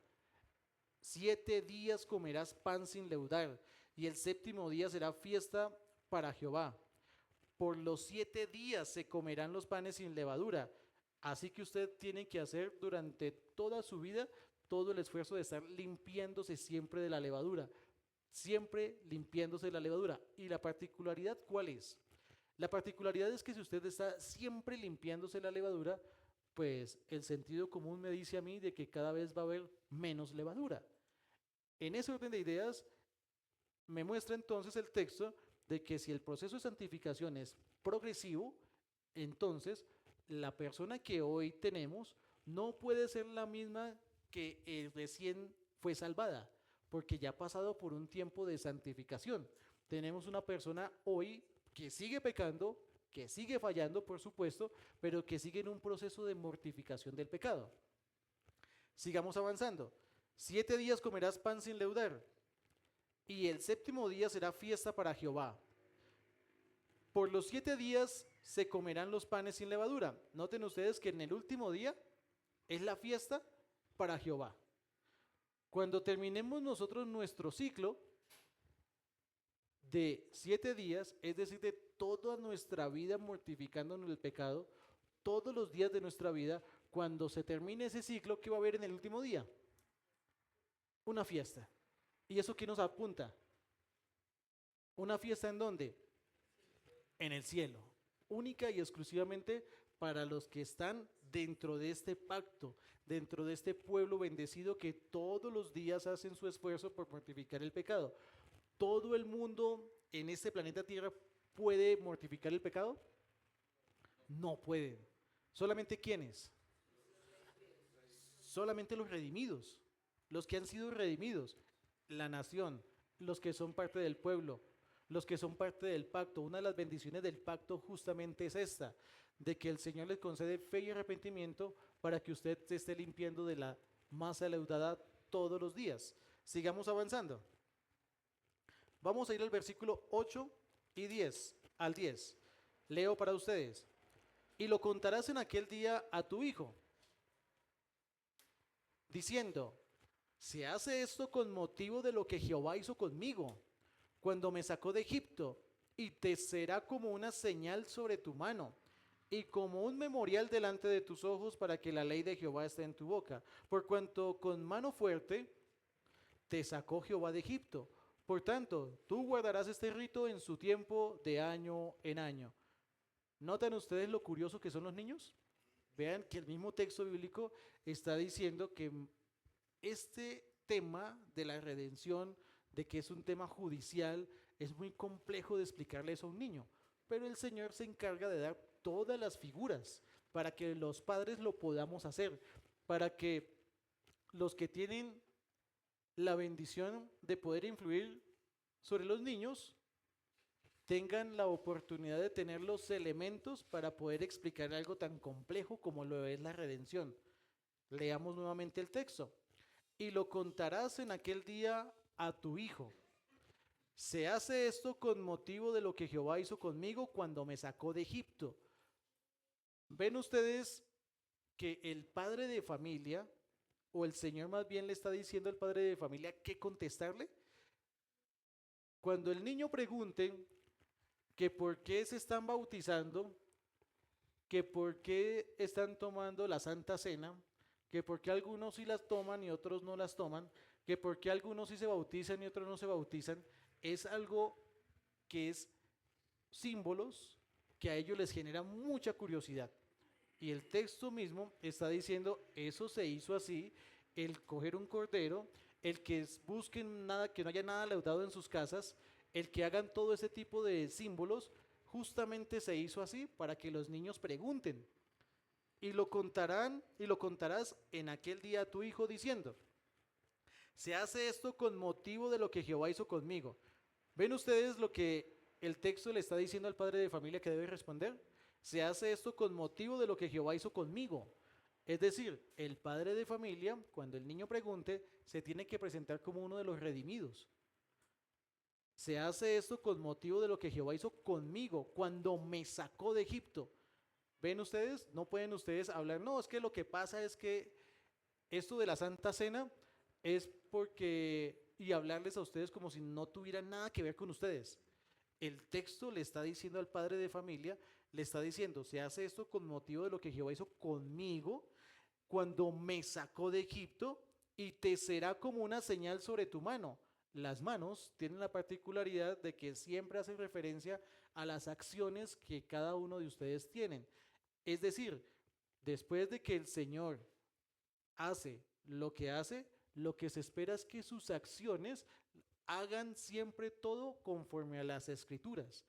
7 días comerás pan sin leudar, y el séptimo día será fiesta para Jehová. Por los 7 días se comerán los panes sin levadura. Así que usted tiene que hacer durante toda su vida todo el esfuerzo de estar limpiándose siempre de la levadura. Siempre limpiándose de la levadura. ¿Y la particularidad cuál es? La particularidad es que si usted está siempre limpiándose la levadura, pues el sentido común me dice a mí de que cada vez va a haber menos levadura. En ese orden de ideas me muestra entonces el texto de que si el proceso de santificación es progresivo, entonces la persona que hoy tenemos no puede ser la misma que recién fue salvada, porque ya ha pasado por un tiempo de santificación. Tenemos una persona hoy que sigue pecando, que sigue fallando, por supuesto, pero que sigue en un proceso de mortificación del pecado. Sigamos avanzando. 7 días comerás pan sin leudar, y el séptimo día será fiesta para Jehová. Por los 7 días se comerán los panes sin levadura. Noten ustedes que en el último día es la fiesta para Jehová. Cuando terminemos nosotros nuestro ciclo de 7 días, es decir, de toda nuestra vida mortificándonos del pecado, todos los días de nuestra vida, cuando se termine ese ciclo, ¿qué va a haber en el último día? Una fiesta. ¿Y eso qué nos apunta? ¿Una fiesta en dónde? En el cielo. Única y exclusivamente para los que están dentro de este pacto, dentro de este pueblo bendecido que todos los días hacen su esfuerzo por mortificar el pecado. ¿Todo el mundo en este planeta Tierra puede mortificar el pecado? No pueden. ¿Solamente quiénes? Solamente los redimidos, los que han sido redimidos, la nación, los que son parte del pueblo, los que son parte del pacto. Una de las bendiciones del pacto justamente es esta, de que el Señor les concede fe y arrepentimiento para que usted se esté limpiando de la masa leudada todos los días. Sigamos avanzando. Vamos a ir al versículo 8 y 10, al 10. Leo para ustedes. Y lo contarás en aquel día a tu hijo, diciendo, se hace esto con motivo de lo que Jehová hizo conmigo cuando me sacó de Egipto, y te será como una señal sobre tu mano y como un memorial delante de tus ojos para que la ley de Jehová esté en tu boca. Por cuanto con mano fuerte te sacó Jehová de Egipto. Por tanto, tú guardarás este rito en su tiempo de año en año. ¿Notan ustedes lo curioso que son los niños? Vean que el mismo texto bíblico está diciendo que este tema de la redención, de que es un tema judicial, es muy complejo de explicarle eso a un niño. Pero el Señor se encarga de dar todas las figuras para que los padres lo podamos hacer, para que los que tienen la bendición de poder influir sobre los niños tengan la oportunidad de tener los elementos para poder explicar algo tan complejo como lo es la redención. Leamos nuevamente el texto. Y lo contarás en aquel día a tu hijo. Se hace esto con motivo de lo que Jehová hizo conmigo cuando me sacó de Egipto. ¿Ven ustedes que el padre de familia, o el Señor más bien le está diciendo al padre de familia qué contestarle? Cuando el niño pregunte que por qué se están bautizando, que por qué están tomando la Santa Cena, que por qué algunos sí las toman y otros no las toman, que por qué algunos sí se bautizan y otros no se bautizan, es algo que es símbolos que a ellos les genera mucha curiosidad. Y el texto mismo está diciendo, eso se hizo así, el coger un cordero, el que busquen nada, que no haya nada leudado en sus casas, el que hagan todo ese tipo de símbolos, justamente se hizo así para que los niños pregunten. Y lo contarán y lo contarás en aquel día a tu hijo diciendo, se hace esto con motivo de lo que Jehová hizo conmigo. ¿Ven ustedes lo que el texto le está diciendo al padre de familia que debe responder? Se hace esto con motivo de lo que Jehová hizo conmigo. Es decir, el padre de familia, cuando el niño pregunte, se tiene que presentar como uno de los redimidos. Se hace esto con motivo de lo que Jehová hizo conmigo cuando me sacó de Egipto. ¿Ven ustedes? No pueden ustedes hablar, no, es que lo que pasa es que esto de la Santa Cena es porque, y hablarles a ustedes como si no tuvieran nada que ver con ustedes. El texto le está diciendo al padre de familia, le está diciendo, se hace esto con motivo de lo que Jehová hizo conmigo cuando me sacó de Egipto y te será como una señal sobre tu mano. Las manos tienen la particularidad de que siempre hacen referencia a las acciones que cada uno de ustedes tienen. Es decir, después de que el Señor hace, lo que se espera es que sus acciones hagan siempre todo conforme a las escrituras.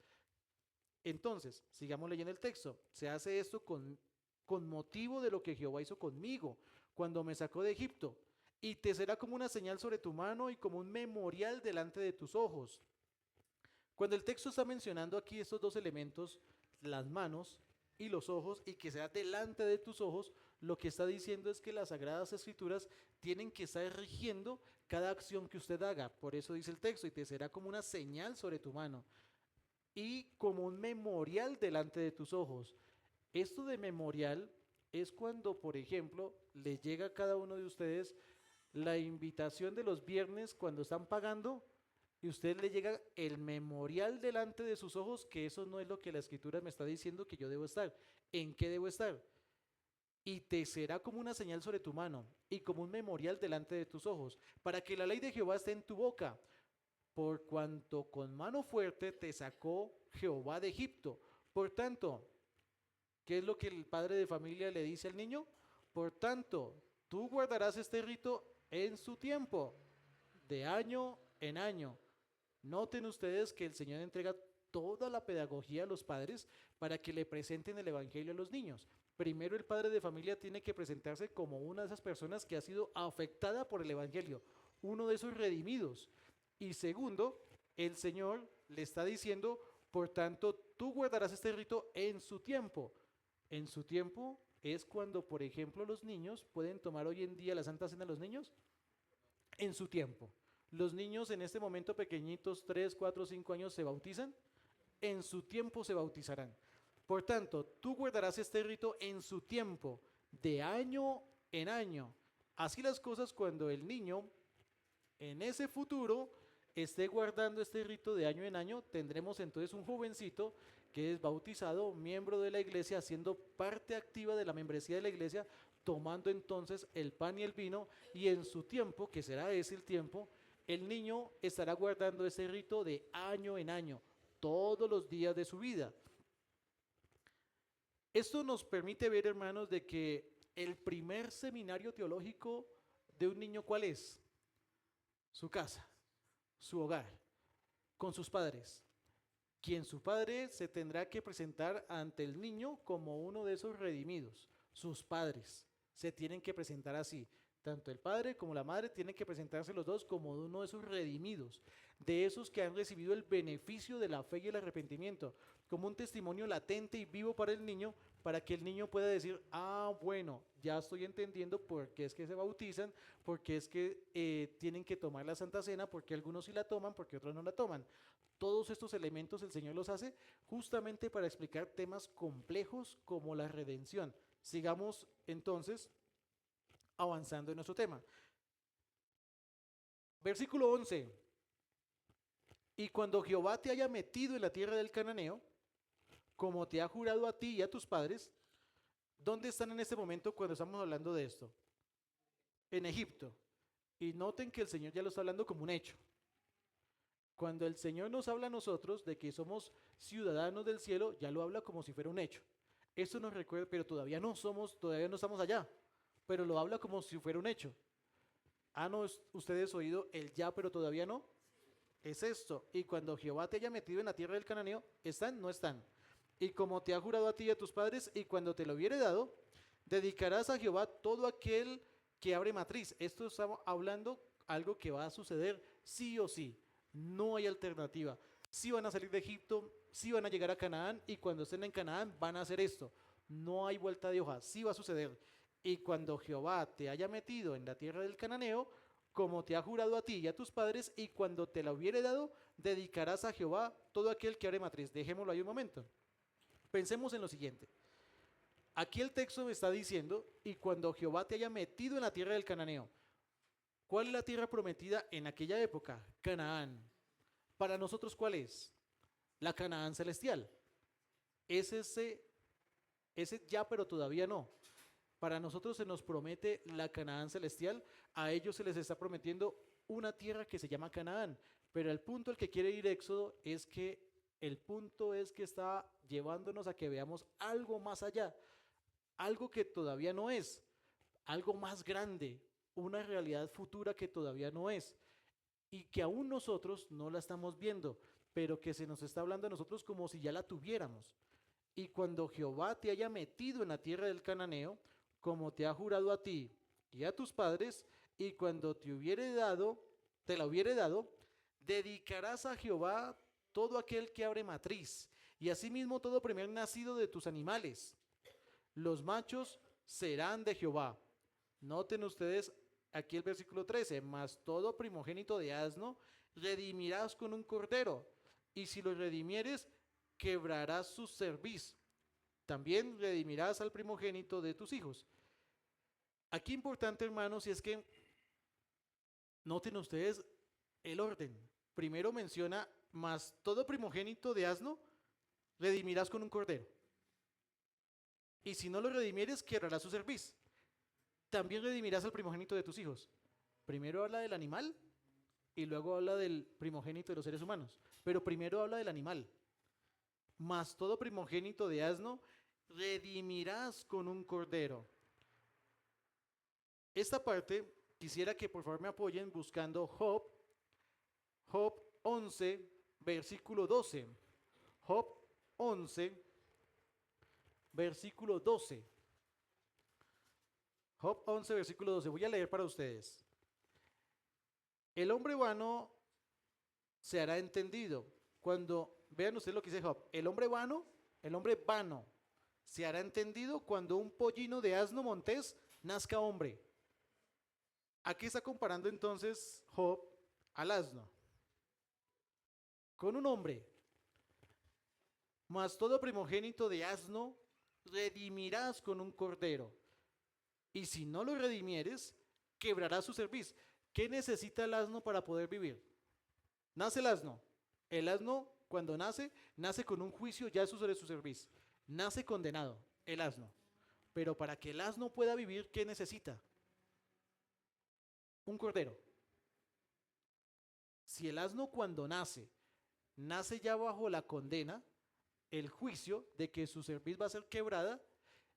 Entonces, sigamos leyendo el texto. Se hace esto con motivo de lo que Jehová hizo conmigo cuando me sacó de Egipto. Y te será como una señal sobre tu mano y como un memorial delante de tus ojos. Cuando el texto está mencionando aquí estos dos elementos, las manos y los ojos, y que sea delante de tus ojos, lo que está diciendo es que las Sagradas Escrituras tienen que estar rigiendo cada acción que usted haga. Por eso dice el texto, y te será como una señal sobre tu mano y como un memorial delante de tus ojos. Esto de memorial es cuando, por ejemplo, le llega a cada uno de ustedes la invitación de los viernes cuando están pagando y usted le llega el memorial delante de sus ojos, que eso no es lo que la Escritura me está diciendo que yo debo estar. ¿En qué debo estar? Y te será como una señal sobre tu mano y como un memorial delante de tus ojos, para que la ley de Jehová esté en tu boca, por cuanto con mano fuerte te sacó Jehová de Egipto. Por tanto, ¿qué es lo que el padre de familia le dice al niño? Por tanto, tú guardarás este rito en su tiempo, de año en año. Noten ustedes que el Señor entrega toda la pedagogía a los padres para que le presenten el evangelio a los niños. Primero, el padre de familia tiene que presentarse como una de esas personas que ha sido afectada por el evangelio, uno de esos redimidos. Y segundo, el Señor le está diciendo, por tanto, tú guardarás este rito en su tiempo. En su tiempo es cuando, por ejemplo, los niños pueden tomar hoy en día la Santa Cena, los niños, en su tiempo. Los niños en este momento pequeñitos, 3, 4, 5 años, se bautizan, en su tiempo se bautizarán. Por tanto, tú guardarás este rito en su tiempo, de año en año. Así las cosas, cuando el niño en ese futuro esté guardando este rito de año en año, tendremos entonces un jovencito que es bautizado, miembro de la iglesia, haciendo parte activa de la membresía de la iglesia, tomando entonces el pan y el vino, y en su tiempo, que será ese el tiempo, el niño estará guardando ese rito de año en año, todos los días de su vida. Esto nos permite ver, hermanos, de que el primer seminario teológico de un niño, ¿cuál es? Su casa, su hogar, con sus padres. Quien su padre se tendrá que presentar ante el niño como uno de esos redimidos. Sus padres se tienen que presentar así. Tanto el padre como la madre tienen que presentarse los dos como uno de esos redimidos, de esos que han recibido el beneficio de la fe y el arrepentimiento, como un testimonio latente y vivo para el niño, para que el niño pueda decir, ah, bueno, ya estoy entendiendo por qué es que se bautizan, por qué es que tienen que tomar la Santa Cena, porque algunos sí la toman, porque otros no la toman. Todos estos elementos el Señor los hace justamente para explicar temas complejos como la redención. Sigamos entonces avanzando en nuestro tema. Versículo 11. Y cuando Jehová te haya metido en la tierra del cananeo, como te ha jurado a ti y a tus padres, ¿dónde están en este momento cuando estamos hablando de esto? En Egipto. Y noten que el Señor ya lo está hablando como un hecho. Cuando el Señor nos habla a nosotros de que somos ciudadanos del cielo, ya lo habla como si fuera un hecho. Esto nos recuerda, pero todavía no estamos allá, pero lo habla como si fuera un hecho. ¿Han ustedes oído el ya, pero todavía no? Es esto. Y cuando Jehová te haya metido en la tierra del cananeo, ¿están? No están. Y como te ha jurado a ti y a tus padres, y cuando te lo hubiere dado, dedicarás a Jehová todo aquel que abre matriz. Esto estamos hablando algo que va a suceder sí o sí. No hay alternativa. Sí van a salir de Egipto, sí van a llegar a Canaán, y cuando estén en Canaán van a hacer esto. No hay vuelta de hoja, sí va a suceder. Y cuando Jehová te haya metido en la tierra del cananeo, como te ha jurado a ti y a tus padres, y cuando te la hubiere dado, dedicarás a Jehová todo aquel que abre matriz. Dejémoslo ahí un momento. Pensemos en lo siguiente. Aquí el texto me está diciendo, y cuando Jehová te haya metido en la tierra del cananeo. ¿Cuál es la tierra prometida en aquella época? Canaán. Para nosotros, ¿cuál es? La Canaán celestial. Es ese ya, pero todavía no. Para nosotros se nos promete la Canaán celestial, a ellos se les está prometiendo una tierra que se llama Canaán. Pero el punto al que quiere ir Éxodo es que el punto es que está llevándonos a que veamos algo más allá, algo que todavía no es, algo más grande, una realidad futura que todavía no es y que aún nosotros no la estamos viendo, pero que se nos está hablando a nosotros como si ya la tuviéramos. Y cuando Jehová te haya metido en la tierra del cananeo, como te ha jurado a ti y a tus padres, y cuando te la hubiere dado, dedicarás a Jehová todo aquel que abre matriz, y asimismo todo primer nacido de tus animales. Los machos serán de Jehová. Noten ustedes aquí el versículo 13, mas todo primogénito de asno redimirás con un cordero, y si lo redimieres, quebrarás su cerviz. También redimirás al primogénito de tus hijos. Aquí importante, hermanos, y es que noten ustedes el orden. Primero menciona, mas todo primogénito de asno redimirás con un cordero. Y si no lo redimieres, quebrarás su cerviz. También redimirás al primogénito de tus hijos. Primero habla del animal y luego habla del primogénito de los seres humanos. Pero primero habla del animal. Mas todo primogénito de asno redimirás con un cordero. Esta parte quisiera que por favor me apoyen buscando Job 11, versículo 12. Job 11, versículo 12. Job 11, versículo 12. Voy a leer para ustedes. El hombre vano se hará entendido. Cuando, vean ustedes lo que dice Job, el hombre vano se hará entendido cuando un pollino de asno montés nazca hombre. Aquí está comparando entonces Job al asno con un hombre. Mas todo primogénito de asno redimirás con un cordero. Y si no lo redimieres, quebrarás su cerviz. ¿Qué necesita el asno para poder vivir? Nace el asno. El asno, cuando nace, nace con un juicio ya sobre su cerviz. Nace condenado, el asno. Pero para que el asno pueda vivir, ¿qué necesita? Un cordero. Si el asno cuando nace, nace ya bajo la condena, el juicio de que su cerviz va a ser quebrada,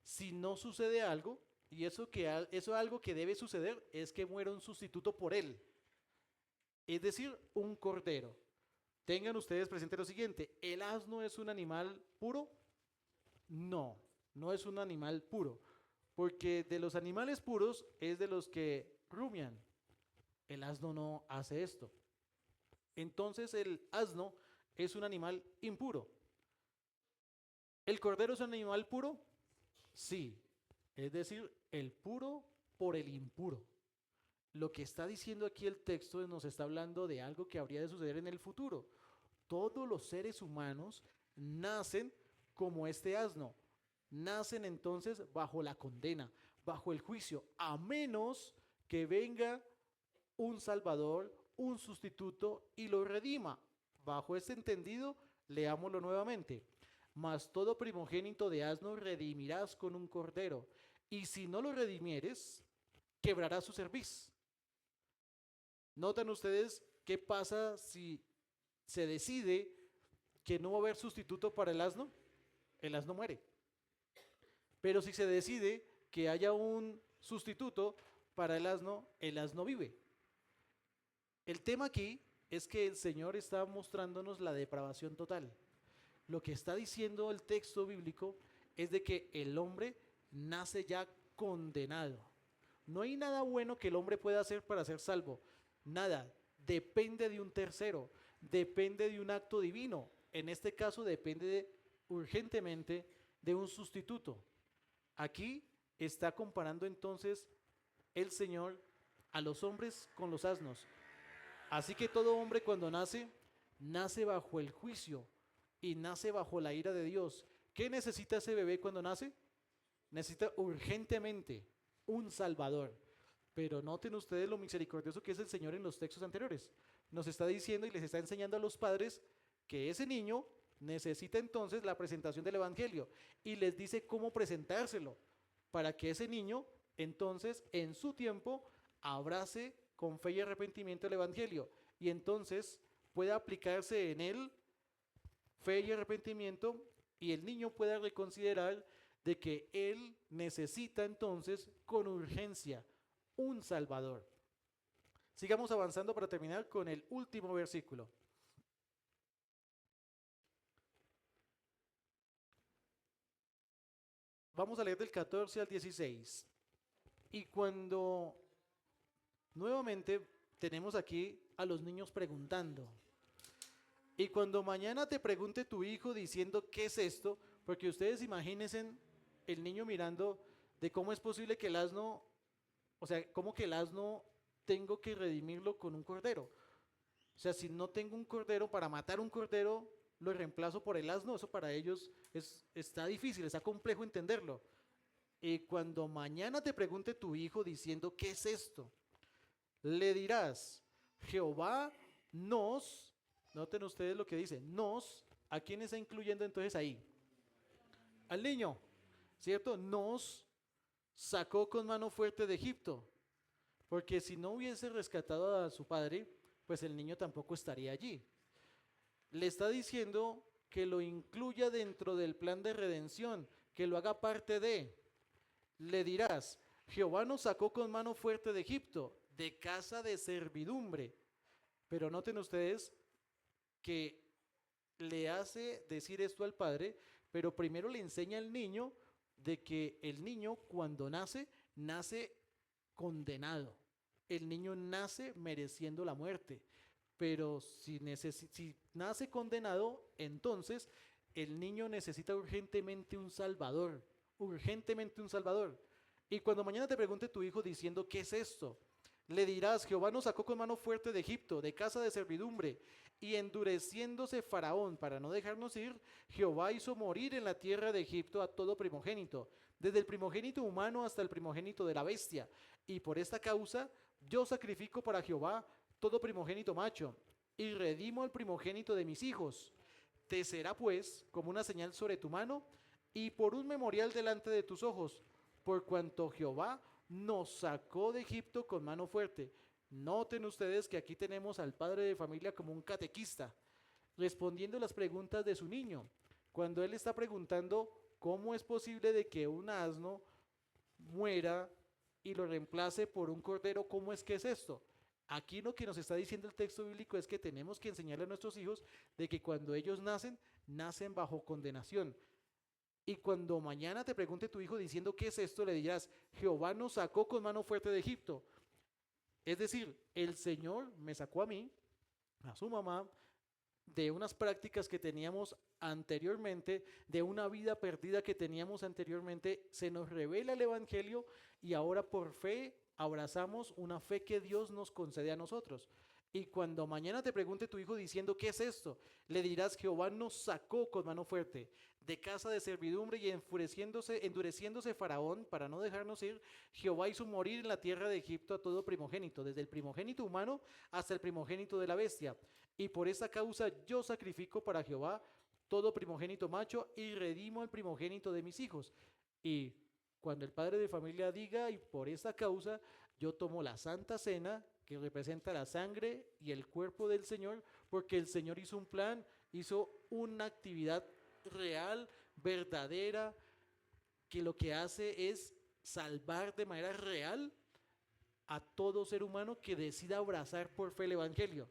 si no sucede algo, y eso algo que debe suceder es que muera un sustituto por él. Es decir, un cordero. Tengan ustedes presente lo siguiente, ¿el asno es un animal puro? No, no es un animal puro, porque de los animales puros es de los que rumian. El asno no hace esto. Entonces el asno es un animal impuro. ¿El cordero es un animal puro? Sí, es decir, el puro por el impuro. Lo que está diciendo aquí el texto nos está hablando de algo que habría de suceder en el futuro. Todos los seres humanos nacen como este asno. Nacen entonces bajo la condena, bajo el juicio, a menos que venga un Salvador, un sustituto y lo redima. Bajo este entendido, leámoslo nuevamente. Mas todo primogénito de asno redimirás con un cordero, y si no lo redimieres, quebrarás su cerviz. ¿Notan ustedes qué pasa si se decide que no va a haber sustituto para el asno? El asno muere. Pero si se decide que haya un sustituto para el asno vive. El tema aquí es que el Señor está mostrándonos la depravación total. Lo que está diciendo el texto bíblico es de que el hombre nace ya condenado. No hay nada bueno que el hombre pueda hacer para ser salvo. Nada. Depende de un tercero. Depende de un acto divino. En este caso depende urgentemente de un sustituto. Aquí está comparando entonces el Señor a los hombres con los asnos. Así que todo hombre cuando nace, nace bajo el juicio y nace bajo la ira de Dios. ¿Qué necesita ese bebé cuando nace? Necesita urgentemente un Salvador. Pero noten ustedes lo misericordioso que es el Señor en los textos anteriores. Nos está diciendo y les está enseñando a los padres que ese niño necesita entonces la presentación del Evangelio y les dice cómo presentárselo para que ese niño entonces en su tiempo abrace con fe y arrepentimiento el Evangelio y entonces pueda aplicarse en él fe y arrepentimiento y el niño pueda reconsiderar de que él necesita entonces con urgencia un Salvador. Sigamos avanzando para terminar con el último versículo. Vamos a leer del 14 al 16. Y cuando nuevamente tenemos aquí a los niños preguntando. Y cuando mañana te pregunte tu hijo diciendo ¿qué es esto? Porque ustedes imagínense el niño mirando de cómo es posible que el asno, o sea, cómo que el asno tengo que redimirlo con un cordero. O sea, si no tengo un cordero, para matar un cordero, lo reemplazo por el asno, eso para ellos está difícil, está complejo entenderlo. Y cuando mañana te pregunte tu hijo diciendo, ¿qué es esto? Le dirás, Jehová nos, noten ustedes lo que dice, nos, ¿a quién está incluyendo entonces ahí? Al niño, ¿cierto? Nos sacó con mano fuerte de Egipto, porque si no hubiese rescatado a su padre, pues el niño tampoco estaría allí. Le está diciendo que lo incluya dentro del plan de redención, que lo haga parte de. Le dirás, Jehová nos sacó con mano fuerte de Egipto, de casa de servidumbre. Pero noten ustedes que le hace decir esto al padre, pero primero le enseña al niño de que el niño cuando nace, nace condenado. El niño nace mereciendo la muerte. Pero si nace condenado, entonces el niño necesita urgentemente un salvador. Urgentemente un salvador. Y cuando mañana te pregunte tu hijo diciendo, ¿qué es esto? Le dirás, Jehová nos sacó con mano fuerte de Egipto, de casa de servidumbre, y endureciéndose Faraón para no dejarnos ir, Jehová hizo morir en la tierra de Egipto a todo primogénito, desde el primogénito humano hasta el primogénito de la bestia. Y por esta causa yo sacrifico para Jehová todo primogénito macho, y redimo al primogénito de mis hijos. Te será pues como una señal sobre tu mano, y por un memorial delante de tus ojos, por cuanto Jehová nos sacó de Egipto con mano fuerte. Noten ustedes que aquí tenemos al padre de familia como un catequista, respondiendo las preguntas de su niño. Cuando él está preguntando cómo es posible de que un asno muera y lo reemplace por un cordero, ¿cómo es que es esto? Aquí lo que nos está diciendo el texto bíblico es que tenemos que enseñarle a nuestros hijos de que cuando ellos nacen, nacen bajo condenación. Y cuando mañana te pregunte tu hijo diciendo qué es esto, le dirás, Jehová nos sacó con mano fuerte de Egipto. Es decir, el Señor me sacó a mí, a su mamá, de unas prácticas que teníamos anteriormente, de una vida perdida que teníamos anteriormente, se nos revela el Evangelio y ahora por fe abrazamos una fe que Dios nos concede a nosotros. Y cuando mañana te pregunte tu hijo diciendo, ¿qué es esto? Le dirás, Jehová nos sacó con mano fuerte de casa de servidumbre y endureciéndose Faraón para no dejarnos ir, Jehová hizo morir en la tierra de Egipto a todo primogénito, desde el primogénito humano hasta el primogénito de la bestia. Y por esa causa yo sacrifico para Jehová todo primogénito macho y redimo al primogénito de mis hijos. Y cuando el padre de familia diga, y por esa causa yo tomo la santa cena, que representa la sangre y el cuerpo del Señor, porque el Señor hizo un plan, hizo una actividad real, verdadera, que lo que hace es salvar de manera real a todo ser humano que decida abrazar por fe el Evangelio.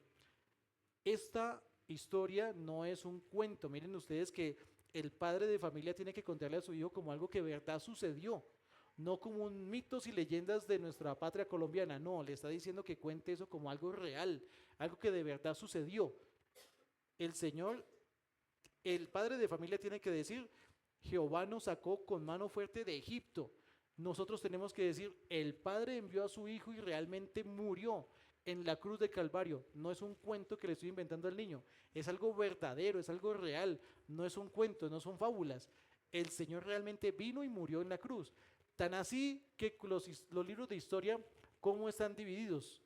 Esta historia no es un cuento. Miren ustedes que el padre de familia tiene que contarle a su hijo como algo que de verdad sucedió, no como un mitos y leyendas de nuestra patria colombiana. No, le está diciendo que cuente eso como algo real, algo que de verdad sucedió. El Señor, el padre de familia tiene que decir, Jehová nos sacó con mano fuerte de Egipto. Nosotros tenemos que decir, el Padre envió a su Hijo y realmente murió en la cruz de Calvario. No es un cuento que le estoy inventando al niño, es algo verdadero, es algo real, no es un cuento, no son fábulas. El Señor realmente vino y murió en la cruz. Tan así que los libros de historia, ¿cómo están divididos?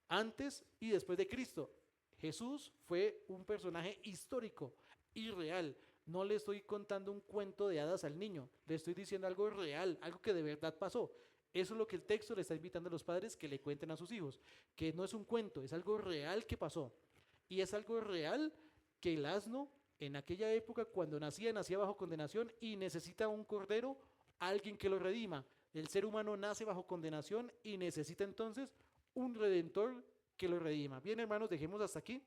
Antes y después de Cristo. Jesús fue un personaje histórico y real. No le estoy contando un cuento de hadas al niño, le estoy diciendo algo real, algo que de verdad pasó. Eso es lo que el texto le está invitando a los padres que le cuenten a sus hijos, que no es un cuento, es algo real que pasó. Y es algo real que el asno en aquella época cuando nacía, nacía bajo condenación y necesita un cordero, alguien que lo redima. El ser humano nace bajo condenación y necesita entonces un redentor que lo redima. Bien, hermanos, dejemos hasta aquí.